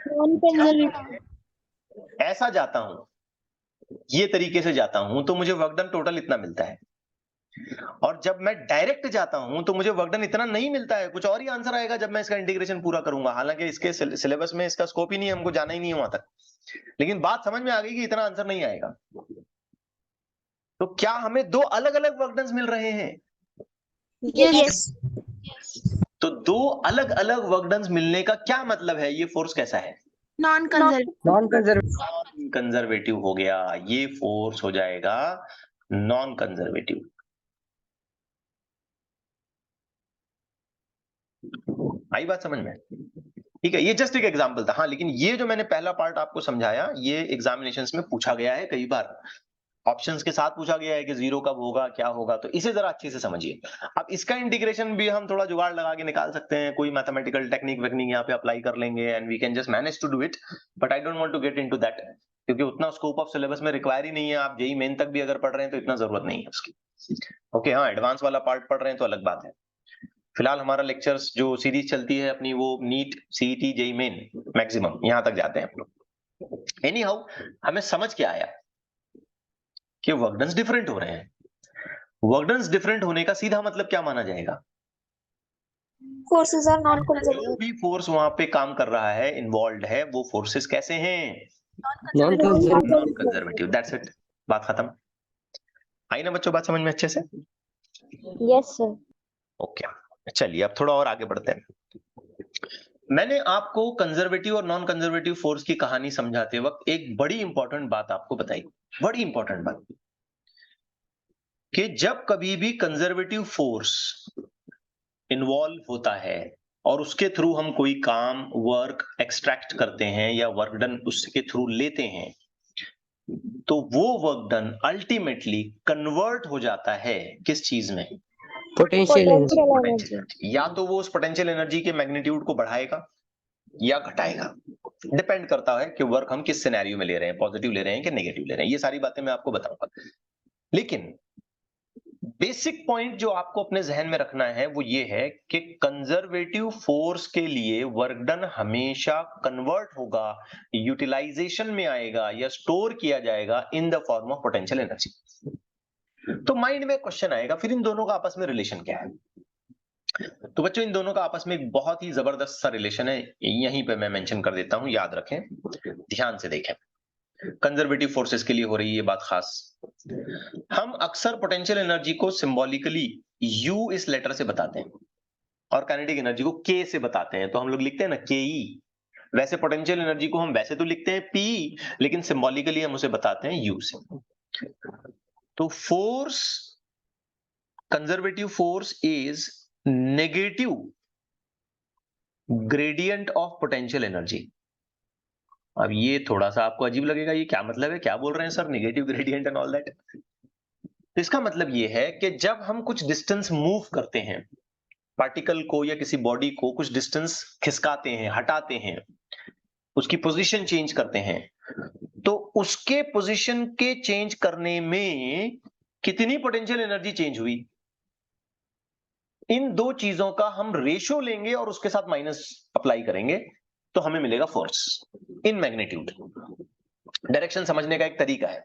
Non conservative. ऐसा जाता हूं, ये तरीके से जाता हूं, तो मुझे वर्क डन टोटल इतना मिलता है। और जब मैं डायरेक्ट जाता हूं तो मुझे वर्क डन इतना नहीं मिलता है, कुछ और ही आंसर आएगा जब मैं इसका इंटीग्रेशन पूरा करूंगा। हालांकि इसके सिलेबस में इसका स्कोप ही नहीं है, हमको जाना ही नहीं है वहां तक, लेकिन बात समझ में आ गई कि इतना आंसर नहीं आएगा। तो क्या हमें दो अलग अलग वर्क डन मिल रहे हैं? यस। तो दो अलग अलग वर्क डन मिलने का क्या मतलब है? ये फोर्स कैसा है? Non conservative. Non conservative non conservative हो गया, ये फोर्स हो जाएगा नॉन कंजर्वेटिव। आई बात समझ में? ठीक है, ये जस्ट एक एग्जांपल था। हाँ, लेकिन ये जो मैंने पहला पार्ट आपको समझाया, ये एग्जामिनेशंस में पूछा गया है कई बार, ऑप्शंस के साथ पूछा गया है कि जीरो कब होगा, क्या होगा, तो इसे जरा अच्छे से समझिए। अब इसका इंटीग्रेशन भी हम थोड़ा जुगाड़ लगा के निकाल सकते हैं, कोई मैथमेटिकल टेक्निक वेक्निक यहाँ पे अप्लाई कर लेंगे and we can just manage to do it, but I don't want to get into that, क्योंकि उतना स्कोप ऑफ सिलेबस में रिक्वायर ही नहीं है। आप जेई मेन तक भी अगर पढ़ रहे हैं तो इतना जरूरत नहीं है उसकी। ओके, हाँ, एडवांस वाला पार्ट पढ़ रहे हैं तो अलग बात है। फिलहाल हमारा लेक्चर्स जो सीरीज चलती है अपनी, वो NEET, CET, JEE Main, maximum यहां तक जाते हैं हम लोग। एनी हाउ, हमें समझ क्या आया कि वर्कडन्स डिफरेंट हो रहे हैं। वर्कडन्स डिफरेंट होने का सीधा मतलब क्या माना जाएगा? फोर्सेस आर नॉन जो कंजर्वेटिव। भी फोर्स वहां पे काम कर रहा है, इन्वॉल्व है, वो फोर्सेस कैसे हैं? Non conservative non conservative. That's it, बात खत्म। आई ना बच्चों, बात समझ में अच्छे से? Yes sir. ओके, चलिए अब थोड़ा और आगे बढ़ते हैं। मैंने आपको कंजर्वेटिव और नॉन कंजर्वेटिव फोर्स की कहानी समझाते वक्त एक बड़ी इंपॉर्टेंट बात आपको बताई, बड़ी इंपॉर्टेंट बात, कि जब कभी भी कंजर्वेटिव फोर्स इन्वॉल्व होता है और उसके थ्रू हम कोई काम, वर्क एक्सट्रैक्ट करते हैं या वर्क डन उसके थ्रू लेते हैं, तो वो वर्क डन अल्टीमेटली कन्वर्ट हो जाता है किस चीज में? Potential energy potential energy. या तो वो उस पोटेंशियल एनर्जी के मैग्नीट्यूड को बढ़ाएगा या घटाएगा, डिपेंड करता है कि वर्क हम किस सिनेरियो में ले रहे हैं, पॉजिटिव ले रहे हैं कि नेगेटिव ले रहे हैं। ये सारी बातें मैं आपको बताऊंगा, लेकिन बेसिक पॉइंट जो आपको अपने जहन में रखना है वो ये है कि कंजर्वेटिव फोर्स के लिए वर्क डन हमेशा कन्वर्ट होगा, यूटिलाइजेशन में आएगा या स्टोर किया जाएगा in the form of potential energy. तो माइंड में क्वेश्चन आएगा, फिर इन दोनों का आपस में रिलेशन क्या है? तो बच्चों, इन दोनों का आपस में एक बहुत ही जबरदस्त सा रिलेशन है, यहीं पे मैं मेंशन कर देता हूं, याद रखें, ध्यान से देखें। कंजर्वेटिव फोर्सेस के लिए हो रही है ये बात खास। हम अक्सर पोटेंशियल एनर्जी को सिंबॉलिकली यू इस लेटर से बताते हैं और काइनेटिक एनर्जी को के से बताते हैं, तो हम लोग लिखते हैं ना के ई। वैसे पोटेंशियल एनर्जी को हम वैसे तो लिखते हैं पी, लेकिन सिंबॉलिकली हम उसे बताते हैं यू से। तो force, conservative force is negative gradient of potential energy. अब ये थोड़ा सा आपको अजीब लगेगा, ये क्या मतलब है, क्या बोल रहे हैं sir, negative gradient and all that. तो इसका मतलब ये है कि जब हम कुछ डिस्टेंस मूव करते हैं, पार्टिकल को या किसी बॉडी को कुछ डिस्टेंस खिसकाते हैं, हटाते हैं, उसकी पोजीशन चेंज करते हैं, तो उसके पोजीशन के चेंज करने में कितनी पोटेंशियल एनर्जी चेंज हुई, इन दो चीजों का हम रेशियो लेंगे और उसके साथ माइनस अप्लाई करेंगे, तो हमें मिलेगा फोर्स इन मैग्नीट्यूड। डायरेक्शन समझने का एक तरीका है।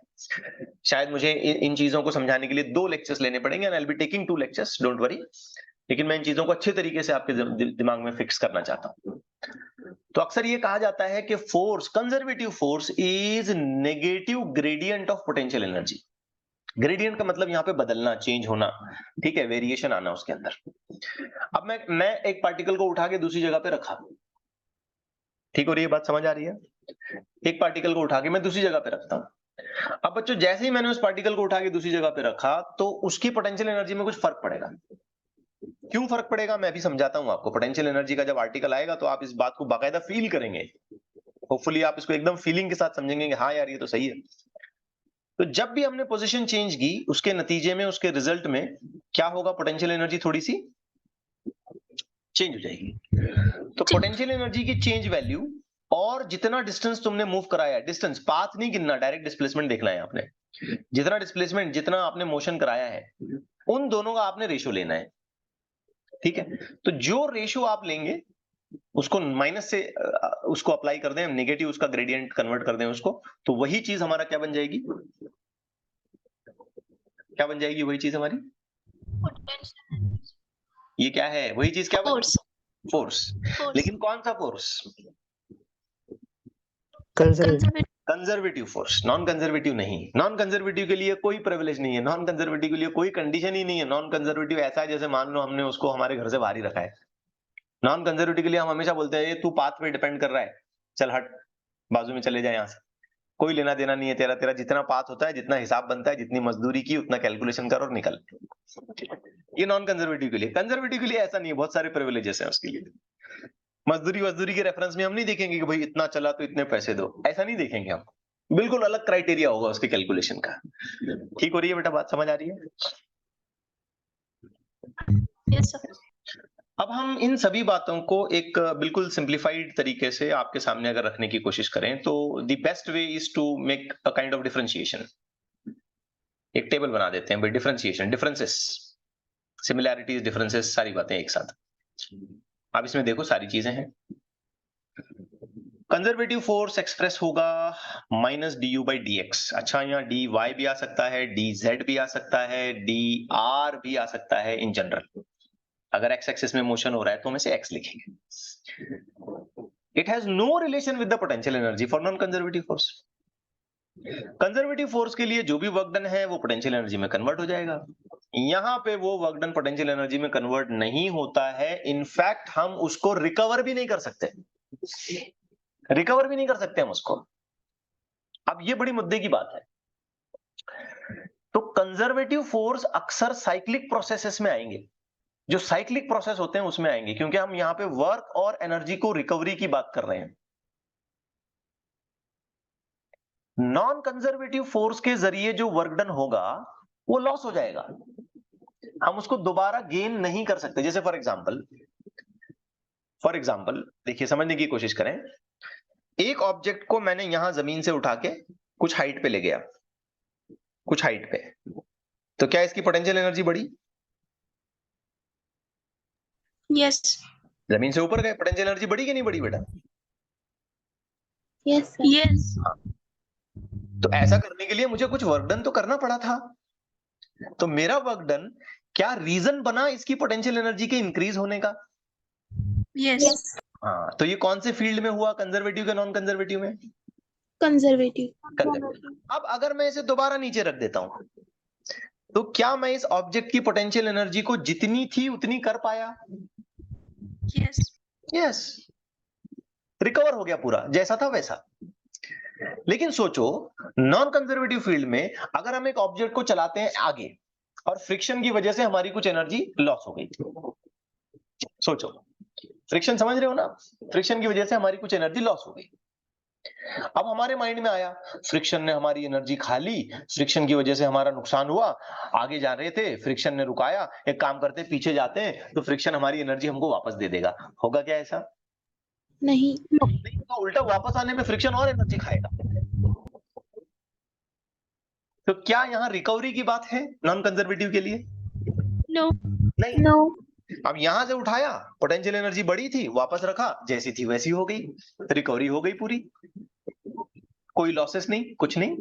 शायद मुझे इन चीजों को समझाने के लिए 2 लेक्चर्स लेने पड़ेंगे, and I will be taking 2 lectures, don't worry, लेकिन मैं इन चीजों को अच्छे तरीके से आपके दिमाग में फिक्स करना चाहता हूं। तो अक्सर ये कहा जाता है कि force, conservative force is negative gradient of potential energy. Gradient का मतलब यहाँ पे बदलना, चेंज होना, ठीक है, वेरिएशन आना उसके अंदर। अब मैं एक पार्टिकल को उठा के दूसरी जगह पे रखा, ठीक हो रही है बात, समझ आ रही है? एक पार्टिकल को उठा के मैं दूसरी जगह पे रखता हूं। अब बच्चों, जैसे ही मैंने उस पार्टिकल को उठा के दूसरी जगह पे रखा, तो उसकी पोटेंशियल एनर्जी में कुछ फर्क पड़ेगा। क्यों फर्क पड़ेगा, मैं भी समझाता हूं आपको। पोटेंशियल एनर्जी का जब आर्टिकल आएगा तो आप इस बात को बाकायदा फील करेंगे, होपफुली आप इसको एकदम फीलिंग के साथ समझेंगे कि हाँ यार ये तो सही है। तो जब भी हमने पोजीशन चेंज की, उसके नतीजे में, उसके रिजल्ट में क्या होगा? पोटेंशियल एनर्जी थोड़ी सी चेंज हो जाएगी। तो पोटेंशियल एनर्जी की चेंज वैल्यू और जितना डिस्टेंस तुमने मूव कराया, डिस्टेंस, पाथ नहीं गिनना, डायरेक्ट डिस्प्लेसमेंट देखना है आपने। जितना डिस्प्लेसमेंट, जितना आपने मोशन कराया है, उन दोनों का आपने रेशो लेना है। ठीक है, तो जो रेशो आप लेंगे उसको माइनस से उसको अप्लाई कर दें, नेगेटिव उसका ग्रेडियंट कन्वर्ट कर दें उसको, तो वही चीज हमारा क्या बन जाएगी? क्या बन जाएगी वही चीज हमारी? ये क्या है? वही चीज क्या बन? फोर्स। लेकिन कौन सा force? Conservative conservative force, non conservative नहीं। नॉन कंजर्वेटिव के लिए कोई प्रिविलेज नहीं है, नॉन कंजर्वेटिव के लिए कोई कंडीशन ही नहीं है। नॉन कंजर्वेटिव ऐसा है जैसे मान लो हमने उसको हमारे घर से बाहर ही रखा है। नॉन कंजर्वेटिव के लिए हम हमेशा बोलते हैं ये तू पाथ पे डिपेंड कर रहा है, चल हट, बाजू में चले जाए यहाँ से, कोई लेना देना नहीं है तेरा, तेरा जितना पाथ होता है, जितना हिसाब बनता है, जितनी मजदूरी की उतना कैलकुलेशन कर और निकल। ये नॉन कंजर्वेटिव के लिए। कंजर्वेटिव के लिए ऐसा नहीं है, बहुत सारे प्रिविलेजेस हैं उसके लिए। मजदूरी के रेफरेंस में हम नहीं देखेंगे कि भाई इतना चला तो इतने पैसे दो, ऐसा नहीं देखेंगे हम। बिल्कुल अलग क्राइटेरिया होगा उसके कैलकुलेशन का। ठीक हो रही है बेटा? बात समझ आ रही है? Yes sir. अब हम इन सभी बातों को एक बिल्कुल सिंप्लीफाइड तरीके से आपके सामने अगर रखने की कोशिश करें, तो the best way is to make a kind of differentiation. एक टेबल बना देते हैं भाई, डिफरेंशिएशन, डिफरेंसेस, सिमिलैरिटीज, डिफरेंसेस, सारी बातें एक साथ। अब इसमें देखो सारी चीजें हैं। कंजर्वेटिव फोर्स एक्सप्रेस होगा minus D you by D x. अच्छा, यहाँ डी वाई भी आ सकता है, डी जेड भी आ सकता है, डी आर भी आ सकता है इन जनरल। अगर एक्स एक्सिस में मोशन हो रहा है तो हम इसे एक्स लिखेंगे। It has no relation with the potential energy for non conservative force. Conservative force के लिए जो भी वर्क डन है वो पोटेंशियल एनर्जी में कन्वर्ट हो जाएगा। यहां पे वो वर्क डन पोटेंशियल एनर्जी में कन्वर्ट नहीं होता है। इनफैक्ट हम उसको रिकवर भी नहीं कर सकते, रिकवर भी नहीं कर सकते हम उसको। अब ये बड़ी मुद्दे की बात है। तो कंजर्वेटिव फोर्स अक्सर साइक्लिक प्रोसेसेस में आएंगे, जो साइक्लिक प्रोसेस होते हैं उसमें आएंगे, क्योंकि हम यहां पे वर्क और एनर्जी को रिकवरी की बात कर रहे हैं। नॉन कंजर्वेटिव फोर्स के जरिए जो वर्क डन होगा वो लॉस हो जाएगा, हम उसको दोबारा गेन नहीं कर सकते। जैसे फॉर एग्जाम्पल देखिए, समझने की कोशिश करें। एक ऑब्जेक्ट को मैंने यहां जमीन से उठा के कुछ हाइट पे ले गया, कुछ हाइट पे, तो क्या इसकी पोटेंशियल एनर्जी बढ़ी? यस जमीन से ऊपर गए, पोटेंशियल एनर्जी बढ़ी कि नहीं बढ़ी बेटा? Yes yes. तो ऐसा करने के लिए मुझे कुछ वर्क डन तो करना पड़ा था। तो मेरा वर्क डन क्या रीजन बना इसकी पोटेंशियल एनर्जी के इंक्रीज होने का? यस हाँ, तो ये कौन से फील्ड में हुआ, कंजर्वेटिव के नॉन कंजर्वेटिव में? कंजर्वेटिव। अब अगर मैं इसे दोबारा नीचे रख देता हूं, तो क्या मैं इस ऑब्जेक्ट की पोटेंशियल एनर्जी को जितनी थी उतनी कर पाया? यस यस, रिकवर हो गया पूरा, जैसा था वैसा। लेकिन सोचो, नॉन कंजर्वेटिव फील्ड में अगर हम एक ऑब्जेक्ट को चलाते हैं आगे और फ्रिक्शन की वजह से हमारी कुछ एनर्जी लॉस हो गई, सोचो, फ्रिक्शन समझ रहे हो ना? फ्रिक्शन की वजह से हमारी कुछ एनर्जी लॉस हो गई। अब हमारे माइंड में आया, फ्रिक्शन ने हमारी एनर्जी खा ली, फ्रिक्शन की वजह से हमारा नुकसान हुआ, आगे जा रहे थे, फ्रिक्शन ने रुकाया, एक काम करते पीछे जाते हैं तो फ्रिक्शन हमारी एनर्जी हमको वापस दे देगा। होगा क्या ऐसा? नहीं। नहीं होगा, उल्टा वापस आने में फ्रिक्शन और एनर्जी खाएगा। तो क्या यहाँ रिकवरी की बात है नॉन कंजर्वेटिव के लिए? नो नहीं। नो। अब यहां से उठाया, पोटेंशियल एनर्जी बढ़ी थी, वापस रखा, जैसी थी वैसी हो गई, रिकवरी हो गई पूरी, कोई लॉसेस नहीं, कुछ नहीं।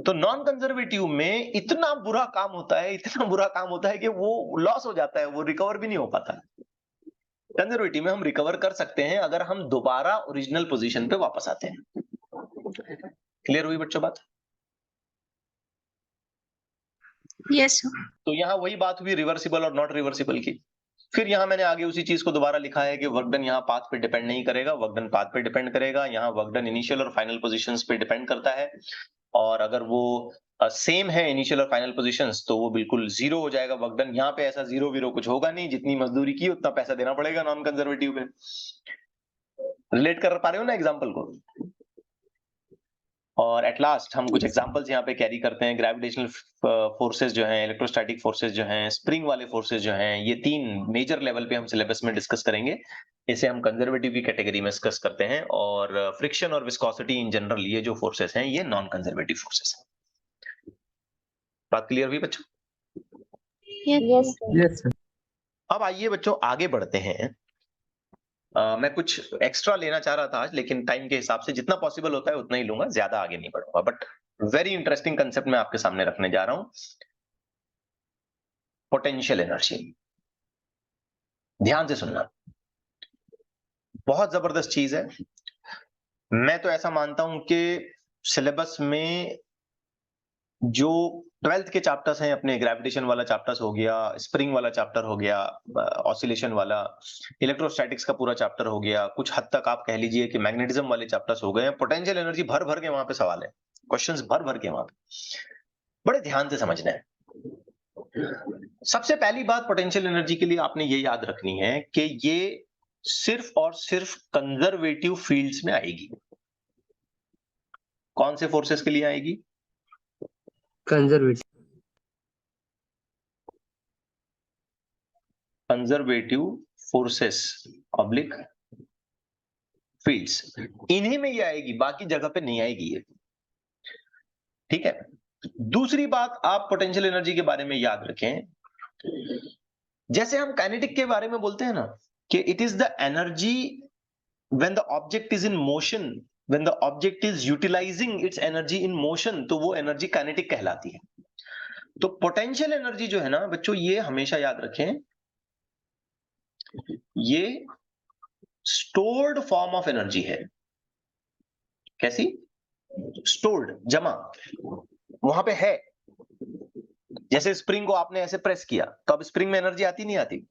तो नॉन कंजर्वेटिव में इतना बुरा काम होता है, इतना बुरा काम होता है कि वो लॉस हो जाता है, वो रिकवर भी नहीं हो पाता। कंजर्वेटिव में हम रिकवर कर सकते हैं अगर हम दोबारा ओरिजिनल पोजीशन पे वापस आते हैं। क्लियर हुई बच्चों बात? यस तो यहाँ वही बात हुई रिवर्सिबल और नॉट रिवर्सिबल की। फिर यहाँ मैंने आगे उसी चीज को दोबारा लिखा है कि वर्क डन यहाँ पाथ पे डिपेंड नहीं करेगा, वर्क डन पाथ पे डिपेंड करेगा। यहाँ वर्क डन इनिशियल और फाइनल पोजीशंस पे डिपेंड करता है, और अगर वो सेम है इनिशियल और फाइनल पोजीशंस तो वो बिल्कुल जीरो हो जाएगा वर्क डन। यहाँ पे ऐसा जीरो वीरो कुछ होगा नहीं, जितनी मजदूरी की उतना पैसा देना पड़ेगा नॉन कंजर्वेटिव में। रिलेट कर पा रहे हो ना एग्जाम्पल को? और एट लास्ट हम कुछ एग्जांपल्स यहाँ पे कैरी करते हैं। ग्रेविटेशनल फोर्सेस जो हैं, इलेक्ट्रोस्टैटिक फोर्सेस जो हैं, स्प्रिंग वाले फोर्सेस जो हैं, ये 3 मेजर लेवल पे हम सिलेबस में डिस्कस करेंगे। इसे हम कंजर्वेटिव की कैटेगरी में डिस्कस करते हैं, और फ्रिक्शन और विस्कोसिटी इन जनरल ये जो फोर्सेस हैं ये नॉन कंजर्वेटिव फोर्सेस हैं। बात क्लियर हुई बच्चों? Yes. Yes, sir. अब आइए बच्चों आगे बढ़ते हैं। मैं कुछ एक्स्ट्रा लेना चाह रहा था आज, लेकिन टाइम के हिसाब से जितना पॉसिबल होता है उतना ही लूंगा, ज्यादा आगे नहीं बढ़ूंगा। बट वेरी इंटरेस्टिंग कंसेप्ट मैं आपके सामने रखने जा रहा हूं, पोटेंशियल एनर्जी। ध्यान से सुनना, बहुत जबरदस्त चीज है। मैं तो ऐसा मानता हूं कि सिलेबस में जो 12th के चैप्टर्स हैं अपने, ग्रेविटेशन वाला चैप्टर्स हो गया, स्प्रिंग वाला चैप्टर हो गया, ऑसिलेशन वाला, इलेक्ट्रोस्टैटिक्स का पूरा चैप्टर हो गया, कुछ हद तक आप कह लीजिए कि मैग्नेटिज्म वाले चैप्टर्स हो गए हैं। पोटेंशियल एनर्जी भर भर के वहां पे सवाल है, क्वेश्चंस भर भर के वहां पे, बड़े ध्यान से समझना है। सबसे पहली बात पोटेंशियल एनर्जी के लिए आपने ये याद रखनी है कि ये सिर्फ और सिर्फ कंजर्वेटिव फील्ड्स में आएगी। कौन से फोर्सेस के लिए आएगी? Conservative. Conservative forces oblique fields, इन्हीं में ये आएगी, बाकी जगह पे नहीं आएगी ये। ठीक है। दूसरी बात आप पोटेंशियल एनर्जी के बारे में याद रखें, जैसे हम काइनेटिक के बारे में बोलते हैं ना कि it is the energy when the object is in motion, when the object is utilising its energy in motion, तो वो एनर्जी काइनेटिक कहलाती है। तो पोटेंशियल एनर्जी जो है ना बच्चों, ये हमेशा याद रखें, ये स्टोर्ड फॉर्म ऑफ एनर्जी है। कैसी? स्टोर्ड, जमा, वहां पे है। जैसे स्प्रिंग को आपने ऐसे प्रेस किया तो अब स्प्रिंग में एनर्जी आती नहीं आती?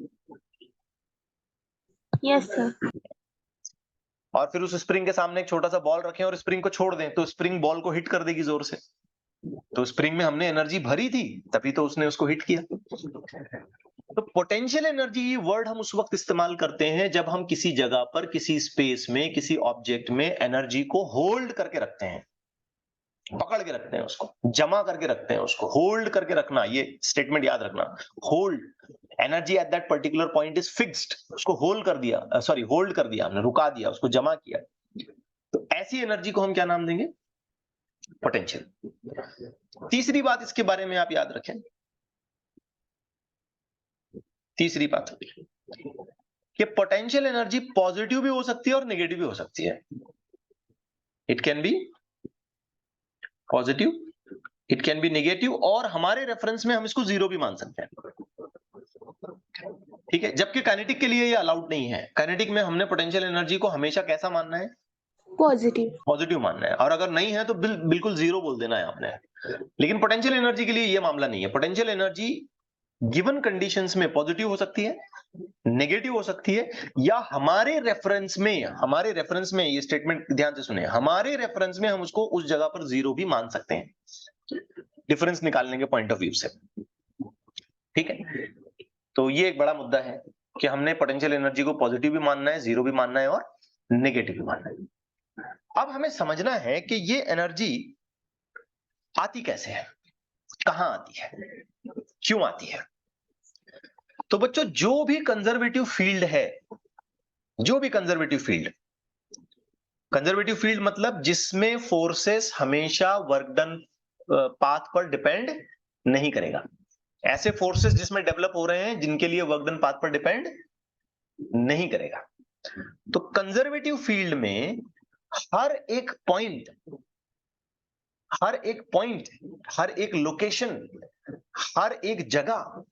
Yes, sir. और फिर उस स्प्रिंग के सामने एक छोटा सा बॉल रखें और स्प्रिंग को छोड़ दें तो स्प्रिंग बॉल को हिट कर देगी जोर से। तो स्प्रिंग में हमने एनर्जी भरी थी, तभी तो उसने उसको हिट किया। तो पोटेंशियल एनर्जी वर्ड हम उस वक्त इस्तेमाल करते हैं जब हम किसी जगह पर, किसी स्पेस में, किसी ऑब्जेक्ट में एनर्जी को होल्ड करके रखते हैं, पकड़ के रखते हैं, उसको जमा करके रखते हैं, उसको होल्ड करके रखना। ये स्टेटमेंट याद रखना, hold, energy at that particular point is fixed, उसको होल्ड कर दिया, सॉरी होल्ड कर दिया हमने, रुका दिया, उसको जमा किया। तो ऐसी एनर्जी को हम क्या नाम देंगे? पोटेंशियल। तीसरी बात इसके बारे में आप याद रखें, तीसरी बात कि पोटेंशियल एनर्जी पॉजिटिव भी हो सकती है और नेगेटिव भी हो सकती है। It can be positive, it can be negative, और हमारे रेफरेंस में हम इसको जीरो भी मान सकते हैं। ठीक है, जबकि काइनेटिक के लिए ये अलाउड नहीं है। काइनेटिक में हमने पोटेंशियल एनर्जी को हमेशा कैसा मानना है? Positive. पॉजिटिव मानना है, और अगर नहीं है तो बिल्कुल जीरो बोल देना है आपने। लेकिन पोटेंशियल एनर्जी के लिए ये मामला नहीं है। पोटेंशियल एनर्जी गिवन कंडीशंस में पॉजिटिव हो सकती है, नेगेटिव हो सकती है, या हमारे रेफरेंस में ये स्टेटमेंट ध्यान से सुने, हमारे रेफरेंस में हम उसको उस जगह पर जीरो भी मान सकते हैं, डिफरेंस निकालने के पॉइंट ऑफ व्यू से। ठीक है, तो ये एक बड़ा मुद्दा है कि हमने पोटेंशियल एनर्जी को पॉजिटिव भी मानना है, जीरो भी मानना है, और नेगेटिव भी मानना है। अब हमें समझना है कि ये एनर्जी आती कैसे है, कहां आती है, क्यों आती है। तो बच्चों, जो भी कंजर्वेटिव फील्ड है, जो भी कंजर्वेटिव फील्ड मतलब जिसमें फोर्सेस हमेशा वर्क डन पाथ पर डिपेंड नहीं करेगा, ऐसे फोर्सेस जिसमें डेवलप हो रहे हैं जिनके लिए वर्क डन पाथ पर डिपेंड नहीं करेगा। तो कंजर्वेटिव फील्ड में हर एक पॉइंट, हर एक लोकेशन, हर एक जगह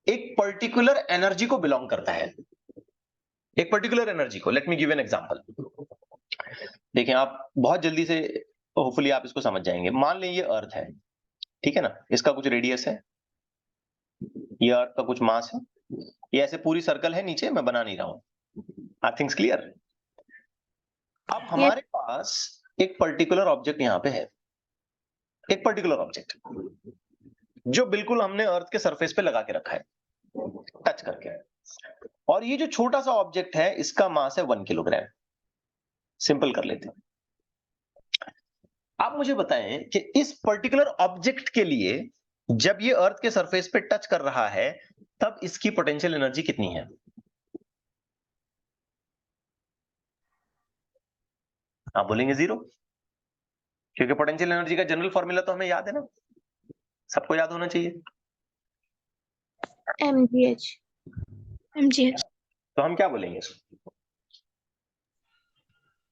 एक पर्टिकुलर एनर्जी को बिलोंग करता है, एक पर्टिकुलर एनर्जी को। Let me give an example. देखें, आप बहुत जल्दी से, होपफुली आप इसको समझ जाएंगे। मान लें ये अर्थ है, ठीक है ना, इसका कुछ रेडियस है, ये अर्थ का कुछ मास है, ये ऐसे पूरी सर्कल है नीचे, मैं बना नहीं रहा हूं। Are things clear? अब हमारे पास एक पर्टिकुलर ऑब्जेक्ट यहां पे है, एक पर्टिकुलर ऑब्जेक्ट जो बिल्कुल हमने अर्थ के सरफेस पे लगा के रखा है, टच करके। और ये जो छोटा सा ऑब्जेक्ट है, इसका मास है 1 किलोग्राम। सिंपल कर लेते हैं, आप मुझे बताएं कि इस पर्टिकुलर ऑब्जेक्ट के लिए जब ये अर्थ के सरफेस पे टच कर रहा है तब इसकी पोटेंशियल एनर्जी कितनी है? आप बोलेंगे 0, क्योंकि पोटेंशियल एनर्जी का जनरल फॉर्मूला तो हमें याद है ना, सबको याद होना चाहिए। mgh तो हम क्या बोलेंगे इसको?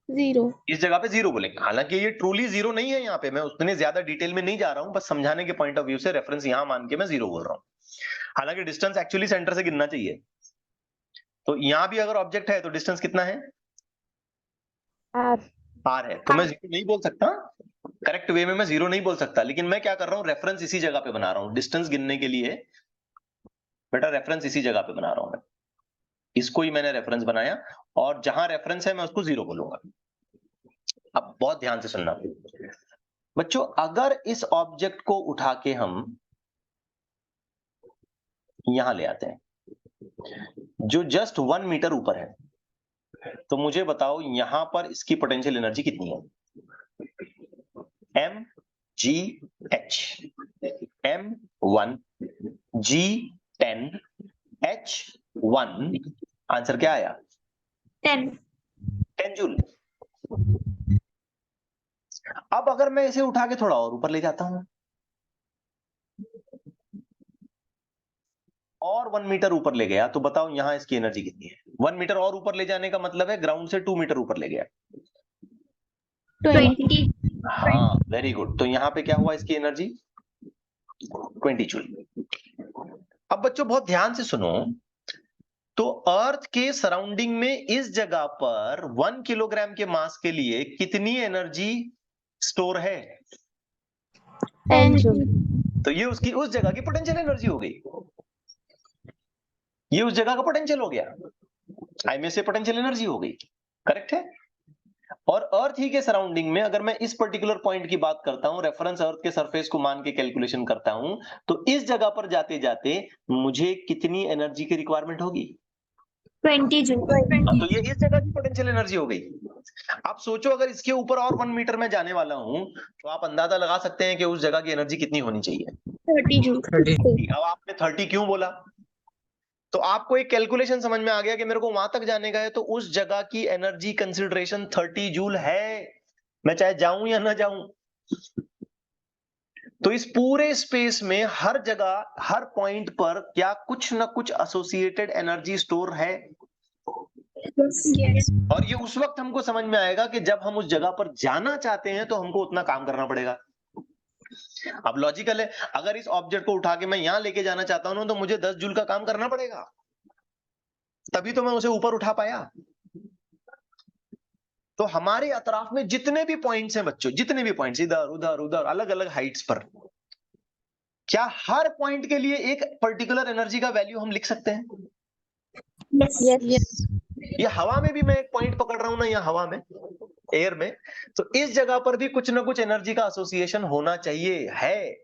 0 इस जगह पे 0 बोलेंगे। हालांकि ये ट्रूली 0 नहीं है, यहाँ पे मैं उतने ज्यादा डिटेल में नहीं जा रहा हूं, बस समझाने के पॉइंट ऑफ व्यू से रेफरेंस यहां मान के मैं 0 बोल रहा हूं। हालांकि डिस्टेंस एक्चुअली सेंटर से गिनना चाहिए। तो यहां भी अगर ऑब्जेक्ट है तो डिस्टेंस कितना है? r r है, तो मैं 0 नहीं बोल सकता। करेक्ट वे में मैं 0 नहीं बोल सकता, लेकिन मैं क्या कर रहा हूं, रेफरेंस इसी जगह पे बना रहा हूं डिस्टेंस गिनने के लिए। बेटा रेफरेंस इसी जगह पे बना रहा हूं मैं, इसको ही मैंने रेफरेंस बनाया, और जहां रेफरेंस है मैं उसको 0 बोलूंगा। अब बहुत ध्यान से सुनना बच्चों, अगर इस ऑब्जेक्ट को उठा के हम यहां ले आते हैं जो जस्ट 1 मीटर ऊपर है, तो मुझे बताओ यहां पर इसकी पोटेंशियल एनर्जी कितनी है? mgh, m1 g10 h1, answer क्या आया? 10 जूल। अब अगर मैं इसे उठा के थोड़ा और ऊपर ले जाता हूं, और 1 मीटर ऊपर ले गया, तो बताओ यहां इसकी एनर्जी कितनी है? 1 मीटर और ऊपर ले जाने का मतलब है ग्राउंड से 2 मीटर ऊपर ले गया। 20 हाँ, वेरी गुड। तो यहां पे क्या हुआ इसकी एनर्जी? 20 जूल। अब बच्चों बहुत ध्यान से सुनो, तो अर्थ के सराउंडिंग में इस जगह पर 1 किलोग्राम के मास के लिए कितनी एनर्जी स्टोर है? 10 जूल तो ये उसकी उस जगह की पोटेंशियल एनर्जी हो गई, ये उस जगह का पोटेंशियल हो गया, आई में से पोटेंशियल एनर्जी हो गई। करेक्ट है। और अर्थ ही के सराउंडिंग में अगर मैं इस पर्टिकुलर पॉइंट की बात करता हूं, रेफरेंस अर्थ के सरफेस को मान के कैलकुलेशन करता हूं, तो इस जगह पर जाते जाते मुझे कितनी एनर्जी की रिक्वायरमेंट होगी? 20 जूल तो ये इस जगह की पोटेंशियल एनर्जी हो गई। आप सोचो अगर इसके ऊपर और 1 मीटर में जाने वाला हूं, तो आप अंदाजा लगा सकते हैं कि उस जगह की एनर्जी कितनी होनी चाहिए। 30 जूल 30 अब आपने 30 क्यों बोला? तो आपको एक कैलकुलेशन समझ में आ गया कि मेरे को वहां तक जाने का है, तो उस जगह की एनर्जी कंसिडरेशन 30 जूल है, मैं चाहे जाऊं या ना जाऊं। तो इस पूरे स्पेस में हर जगह हर पॉइंट पर क्या कुछ ना कुछ एसोसिएटेड एनर्जी स्टोर है? yes और ये उस वक्त हमको समझ में आएगा कि जब हम उस जगह पर जाना चाहते हैं तो हमको उतना काम करना पड़ेगा। अब लॉजिकल है, अगर इस ऑब्जेक्ट को उठा के मैं यहां लेके जाना चाहता हूं ना, तो मुझे 10 जूल का काम करना पड़ेगा, तभी तो मैं उसे ऊपर उठा पाया। तो हमारे अतराफ में जितने भी पॉइंट्स हैं बच्चों, जितने भी पॉइंट्स इधर उधर उधर अलग अलग हाइट्स पर, क्या हर पॉइंट के लिए एक पर्टिकुलर एनर्जी का वैल्यू हम लिख सकते हैं? yes ये हवा में भी मैं एक पॉइंट पकड़ रहा हूं ना, या हवा में, एयर में, तो इस जगह पर भी कुछ ना कुछ एनर्जी का एसोसिएशन होना चाहिए, है।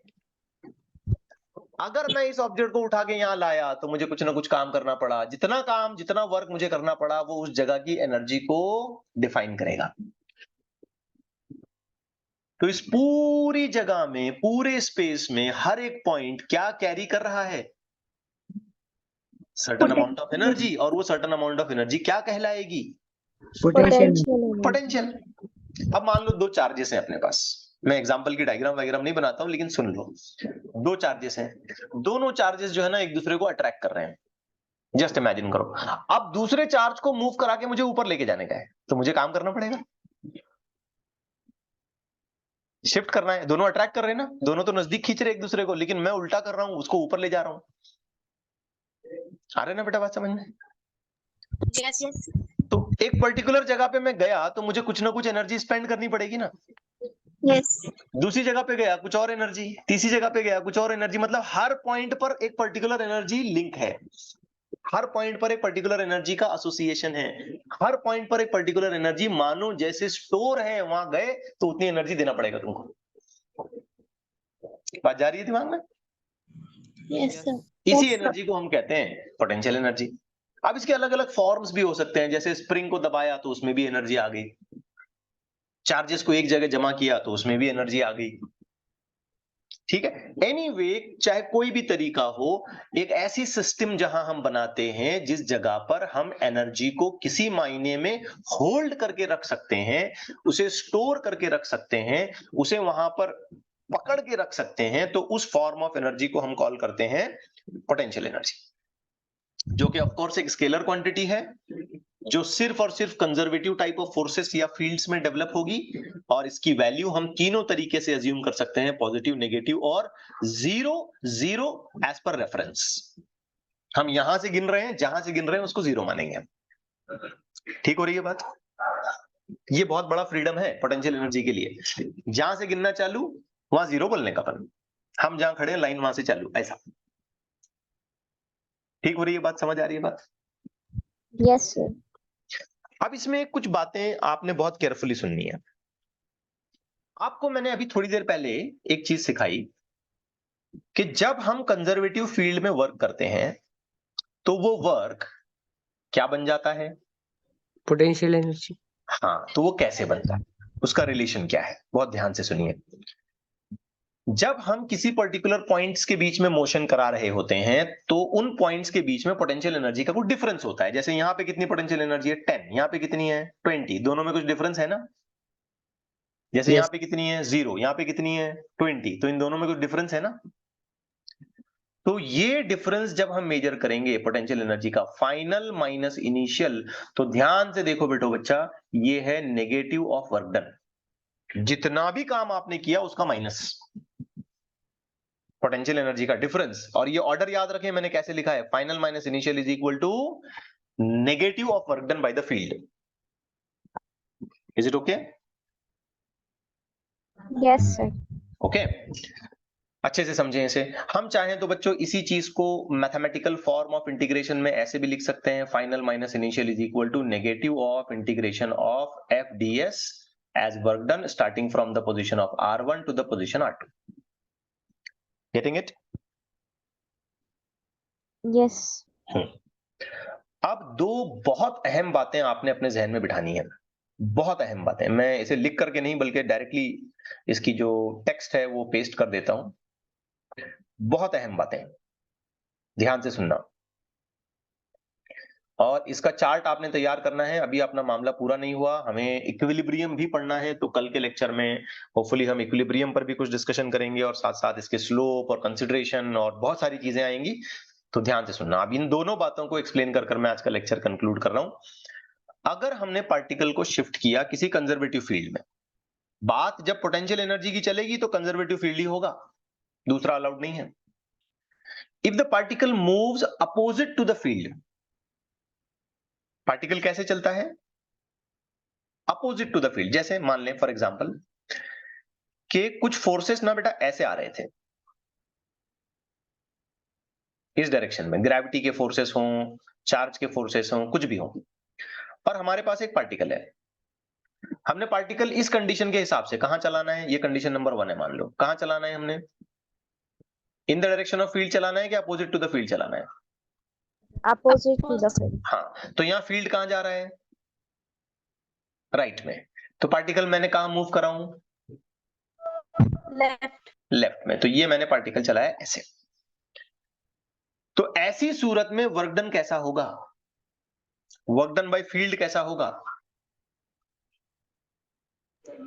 अगर मैं इस ऑब्जेक्ट को उठा के यहां लाया तो मुझे कुछ ना कुछ काम करना पड़ा, जितना काम जितना वर्क मुझे करना पड़ा वो उस जगह की एनर्जी को डिफाइन करेगा। तो इस पूरी जगह में, पूरे स्पेस में हर एक पॉइंट क्या कैरी कर रहा है? सर्टेन अमाउंट ऑफ एनर्जी, और वो सर्टेन अमाउंट ऑफ एनर्जी क्या कहलाएगी? Potential potential. अब मान लो दो चार्जेस हैं अपने पास, मैं एग्जांपल की डायग्राम वगैरह नहीं बनाता हूं, लेकिन सुन लो। दो चार्जेस हैं, दोनों चार्जेस जो है ना एक दूसरे को अट्रैक्ट कर रहे हैं, जस्ट इमेजिन करो। अब दूसरे चार्ज को मूव करा के मुझे ऊपर लेके जाने का है, तो मुझे काम करना पड़ेगा, शिफ्ट करना है। दोनों अट्रैक्ट कर रहे हैं ना, दोनों तो नजदीक खींच रहे एक दूसरे को, लेकिन मैं उल्टा कर रहा हूं, उसको ऊपर ले जा रहा हूं। आ रहे ना बेटा बात समझ में? yes तो एक पर्टिकुलर जगह पे मैं गया तो मुझे कुछ ना कुछ एनर्जी स्पेंड करनी पड़ेगी ना। yes दूसरी जगह पे गया कुछ और एनर्जी, तीसरी जगह पे गया कुछ और एनर्जी, मतलब हर पॉइंट पर एक पर्टिकुलर एनर्जी लिंक है, हर पॉइंट पर एक पर्टिकुलर एनर्जी का एसोसिएशन है, हर पॉइंट पर एक पर्टिकुलर एनर्जी मानो जैसे स्टोर है, वहां गए तो उतनी एनर्जी देना पड़ेगा तुमको। बात जा रही है दिमाग में? yes sir इसी एनर्जी को हम कहते हैं पोटेंशियल एनर्जी। अब इसके अलग अलग फॉर्म्स भी हो सकते हैं, जैसे स्प्रिंग को दबाया तो उसमें भी एनर्जी आ गई, चार्जेस को एक जगह जमा किया तो उसमें भी एनर्जी आ गई। ठीक है, एनीवे चाहे कोई भी तरीका हो, एक ऐसी सिस्टम जहां हम बनाते हैं जिस जगह पर हम एनर्जी को किसी मायने में होल्ड करके रख सकते हैं, उसे स्टोर करके रख सकते हैं, उसे वहां पर पकड़ के रख सकते हैं, तो उस फॉर्म ऑफ एनर्जी को हम कॉल करते हैं पोटेंशियल एनर्जी, जो कि ऑफ कोर्स एक स्केलर क्वांटिटी है, जो सिर्फ और सिर्फ कंजर्वेटिव टाइप ऑफ फोर्सेस या फील्ड्स में डेवलप होगी, और इसकी वैल्यू हम तीनों तरीके से अज्यूम कर सकते हैं, पॉजिटिव, नेगेटिव और zero. Zero as per reference, हम यहां से गिन रहे हैं, जहां से गिन रहे हैं उसको जीरो मानेंगे। ठीक हो रही है बात? ये बहुत बड़ा फ्रीडम है पोटेंशियल एनर्जी के लिए, जहां से गिनना चालू वहां जीरो बोलने का अपन, हम जहां खड़े हैं लाइन वहां से चालू, ऐसा। ठीक हो रही है बात? समझ आ रही है बात? Yes sir. अब इसमें कुछ बातें आपने बहुत केयरफुली सुननी है। आपको मैंने अभी थोड़ी देर पहले एक चीज सिखाई कि जब हम कंजर्वेटिव फील्ड में वर्क करते हैं तो वो वर्क क्या बन जाता है? Potential energy. हाँ, तो वो कैसे बनता है, उसका रिलेशन क्या है? बहुत ध्यान से सुनिए। जब हम किसी पर्टिकुलर पॉइंट्स के बीच में मोशन करा रहे होते हैं तो उन पॉइंट्स के बीच में पोटेंशियल एनर्जी का कुछ डिफरेंस होता है। जैसे यहां पे कितनी पोटेंशियल एनर्जी है? 10, यहां पे कितनी है? 20, दोनों में कुछ डिफरेंस है ना? जैसे Yes. यहाँ पे कितनी है? 0, यहाँ पे कितनी है? 20, तो इन दोनों में कुछ डिफरेंस है ना? तो ये डिफरेंस जब हम मेजर करेंगे पोटेंशियल एनर्जी का, फाइनल माइनस इनिशियल, तो ध्यान से देखो बेटो बच्चा, ये है नेगेटिव ऑफ वर्क डन। जितना भी काम आपने किया उसका माइनस, पोटेंशियल एनर्जी का डिफरेंस। और ये ऑर्डर याद रखें, मैंने कैसे लिखा है? Final minus initial is equal to negative of work done by the field. Is it okay? Yes sir. Okay, अच्छे से समझें इसे। हम चाहें तो बच्चों इसी चीज को मैथमेटिकल फॉर्म ऑफ इंटीग्रेशन में ऐसे भी लिख सकते हैं, final minus initial is equal to negative of integration of F D S as work done starting from the position of R1 to the position R2। Getting it? Yes. अब दो बहुत अहम बातें आपने अपने जहन में बिठानी है, बहुत अहम बातें। मैं इसे लिख करके नहीं बल्कि डायरेक्टली इसकी जो टेक्स्ट है वो पेस्ट कर देता हूं। बहुत अहम बातें, ध्यान से सुनना। और इसका चार्ट आपने तैयार करना है। अभी अपना मामला पूरा नहीं हुआ, हमें इक्विलिब्रियम भी पढ़ना है, तो कल के लेक्चर में होपफुली हम इक्विलिब्रियम पर भी कुछ डिस्कशन करेंगे, और साथ साथ इसके स्लोप और कंसिडरेशन और बहुत सारी चीजें आएंगी। तो ध्यान से सुनना। अब इन दोनों बातों को एक्सप्लेन कर मैं आज का लेक्चर कंक्लूड कर रहा हूं। अगर हमने पार्टिकल को शिफ्ट किया किसी कंजर्वेटिव फील्ड में, बात जब पोटेंशियल एनर्जी की चलेगी तो कंजर्वेटिव फील्ड ही होगा, दूसरा अलाउड नहीं है। If the particle moves opposite to the field, particle कैसे चलता है? Opposite to the field. जैसे मान लें फॉर एग्जांपल कि कुछ फोर्सेस ना बेटा ऐसे आ रहे थे इस डायरेक्शन में, ग्रेविटी के फोर्सेस हों, चार्ज के फोर्सेस हों, कुछ भी हों, और हमारे पास एक पार्टिकल है। हमने पार्टिकल इस कंडीशन के हिसाब से कहां चलाना है? ये कंडीशन नंबर 1 है, मान लो। कहां चलाना है हमने? In the direction of field चलाना है कि अपोजिट टू द फील्ड चलाना है? Opposite to the field. हाँ, तो यहां फील्ड कहां जा रहा है? राइट में। तो पार्टिकल मैंने कहां मूव करा हूं? लेफ्ट में। तो ये मैंने पार्टिकल चलाया ऐसे। तो ऐसी सूरत में वर्क डन कैसा होगा? वर्क डन बाय फील्ड कैसा होगा?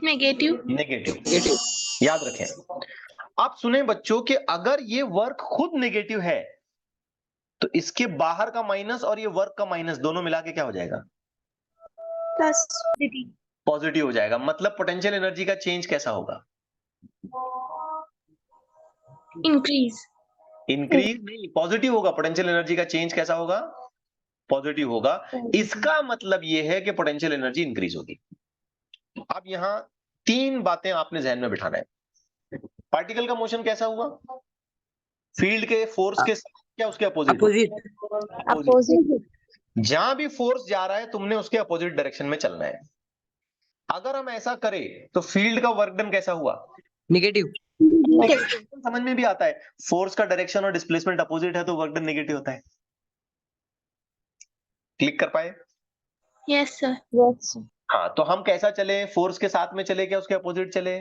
नेगेटिव। नेगेटिव। याद रखें। आप सुने बच्चों कि अगर ये वर्क खुद नेगेटिव है तो इसके बाहर का माइनस और ये वर्क का माइनस दोनों मिला के क्या हो जाएगा? प्लस। पॉजिटिव हो जाएगा। मतलब पोटेंशियल एनर्जी का चेंज कैसा होगा? इंक्रीज। इंक्रीज नहीं, पॉजिटिव होगा। पोटेंशियल एनर्जी का चेंज कैसा होगा? पॉजिटिव होगा। इसका मतलब यह है कि पोटेंशियल एनर्जी इंक्रीज होगी। अब यहां 3 बातें आपने जहन में बिठाना है। पार्टिकल का मोशन कैसा हुआ? फील्ड के फोर्स के साथ क्या उसके अपोजिट? अपोजिट। जहां भी फोर्स जा रहा है तुमने उसके अपोजिट डायरेक्शन में चलना है। अगर हम ऐसा करें तो फील्ड का वर्क डन कैसा हुआ? नेगेटिव। समझ में भी आता है, फोर्स का डायरेक्शन और डिस्प्लेसमेंट अपोजिट है तो वर्क डन नेगेटिव होता है। क्लिक कर पाए? Yes sir. यस। हाँ, तो हम कैसा चले, फोर्स के साथ में चले क्या उसके अपोजिट चले?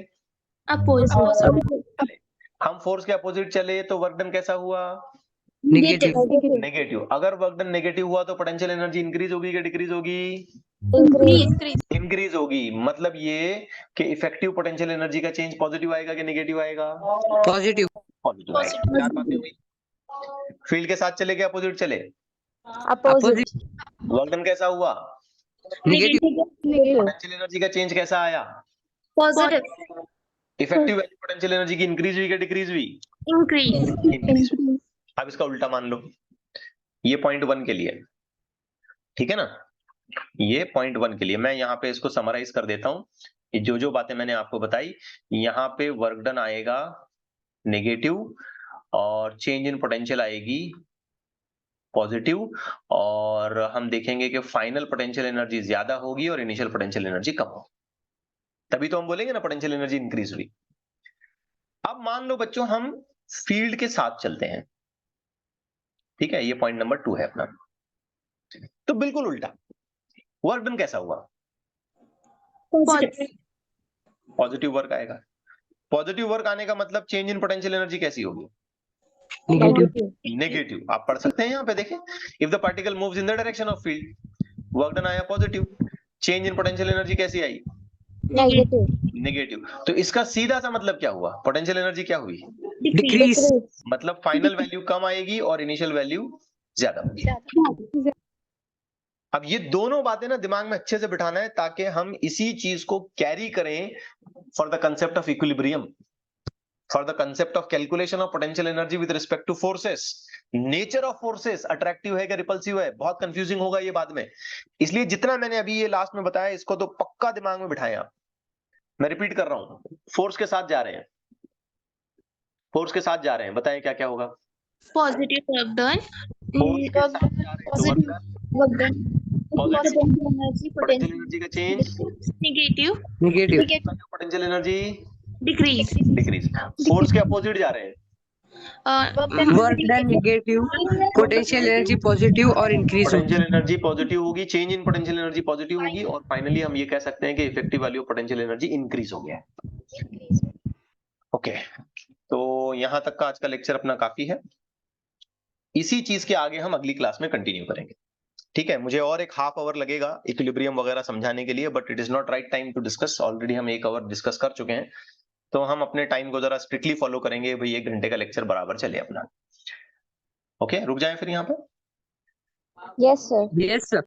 Opposite. हम फोर्स के अपोजिट चले तो वर्क डन कैसा हुआ? Negative. नेगेटिव। अगर वर्क डन नेगेटिव हुआ तो पोटेंशियल एनर्जी इंक्रीज होगी कि डिक्रीज होगी? Increase. इंक्रीज होगी। मतलब ये कि इफेक्टिव पोटेंशियल एनर्जी का चेंज पॉजिटिव आएगा कि नेगेटिव आएगा? Positive. पॉजिटिव आएगा। चार बातें हुई। फील्ड के साथ चले के अपोजिट चले? Opposite. वर्क डन कैसा हुआ? Negative. पोटेंशियल एनर्जी का चेंज कैसा आया? Positive. Effective value potential energy की इंक्रीज हुई कि डिक्रीज हुई? Increase. इंक्रीज। अब इसका उल्टा मान लो, ये पॉइंट 1 के लिए, ठीक है ना? ये पॉइंट 1 के लिए मैं यहाँ पे इसको समराइज कर देता हूं। जो जो बातें मैंने आपको बताई, यहाँ पे वर्क डन आएगा नेगेटिव और चेंज इन पोटेंशियल आएगी पॉजिटिव, और हम देखेंगे कि फाइनल पोटेंशियल एनर्जी ज्यादा होगी और इनिशियल पोटेंशियल एनर्जी कम होगी। तभी तो हम बोलेंगे ना पोटेंशियल एनर्जी इंक्रीज हुई। अब मान लो बच्चों हम फील्ड के साथ चलते हैं, ठीक है? ये पॉइंट नंबर 2 है अपना। तो बिल्कुल उल्टा, वर्क डन कैसा हुआ? Positive. पॉजिटिव वर्क आएगा। पॉजिटिव वर्क आने का मतलब चेंज इन पोटेंशियल एनर्जी कैसी होगी? Negative. नेगेटिव। आप पढ़ सकते हैं यहाँ पे, देखें, if the particle moves in the direction of field, work done आया positive, change in potential energy कैसी आई? नेगेटिव। तो इसका सीधा सा मतलब क्या हुआ? पोटेंशियल एनर्जी क्या हुई? Decrease. मतलब फाइनल वैल्यू कम आएगी और इनिशियल वैल्यू ज्यादा होगी। अब ये दोनों बातें ना दिमाग में अच्छे से बिठाना है ताकि हम इसी चीज को कैरी करें for the concept of equilibrium, for the concept of calculation of potential energy with respect two forces. Nature of forces attractive है कि रिपल्सिव है, बहुत कंफ्यूजिंग होगा ये बाद में। इसलिए जितना मैंने अभी ये लास्ट में बताया इसको तो पक्का दिमाग में बिठाएं आप। मैं रिपीट कर रहा हूं, फोर्स के साथ जा रहे हैं, फोर्स के साथ जा रहे हैं, बताएं क्या क्या होगा? Positive work done. फोर्स के साथ जा रहे हैं तो Work done. Positive Energy. Potential energy का change, Negative. Negative. Potential energy Decrease. Decrease. Force के अपोजिट जा रहे हैं, Work done negative. Potential energy positive और increase पोटेंशियल होगी. एनर्जी पॉजिटिव होगी, change in potential energy positive होगी, और फाइनली हम ये कह सकते हैं कि effective value of potential energy increase हो गया है। ओके, तो यहां तक का आज का लेक्चर अपना काफी है। इसी चीज के आगे हम अगली क्लास में कंटिन्यू करेंगे, ठीक है? मुझे और एक हाफ आवर लगेगा इक्विलिब्रियम वगैरह समझाने के लिए, but it is not right time to discuss. Already हम 1 आवर डिस्कस कर चुके हैं, तो हम अपने टाइम को जरा स्ट्रिक्टली फॉलो करेंगे भाई, 1 घंटे का लेक्चर बराबर चले अपना। ओके, रुक जाएं फिर यहाँ पे। Yes sir.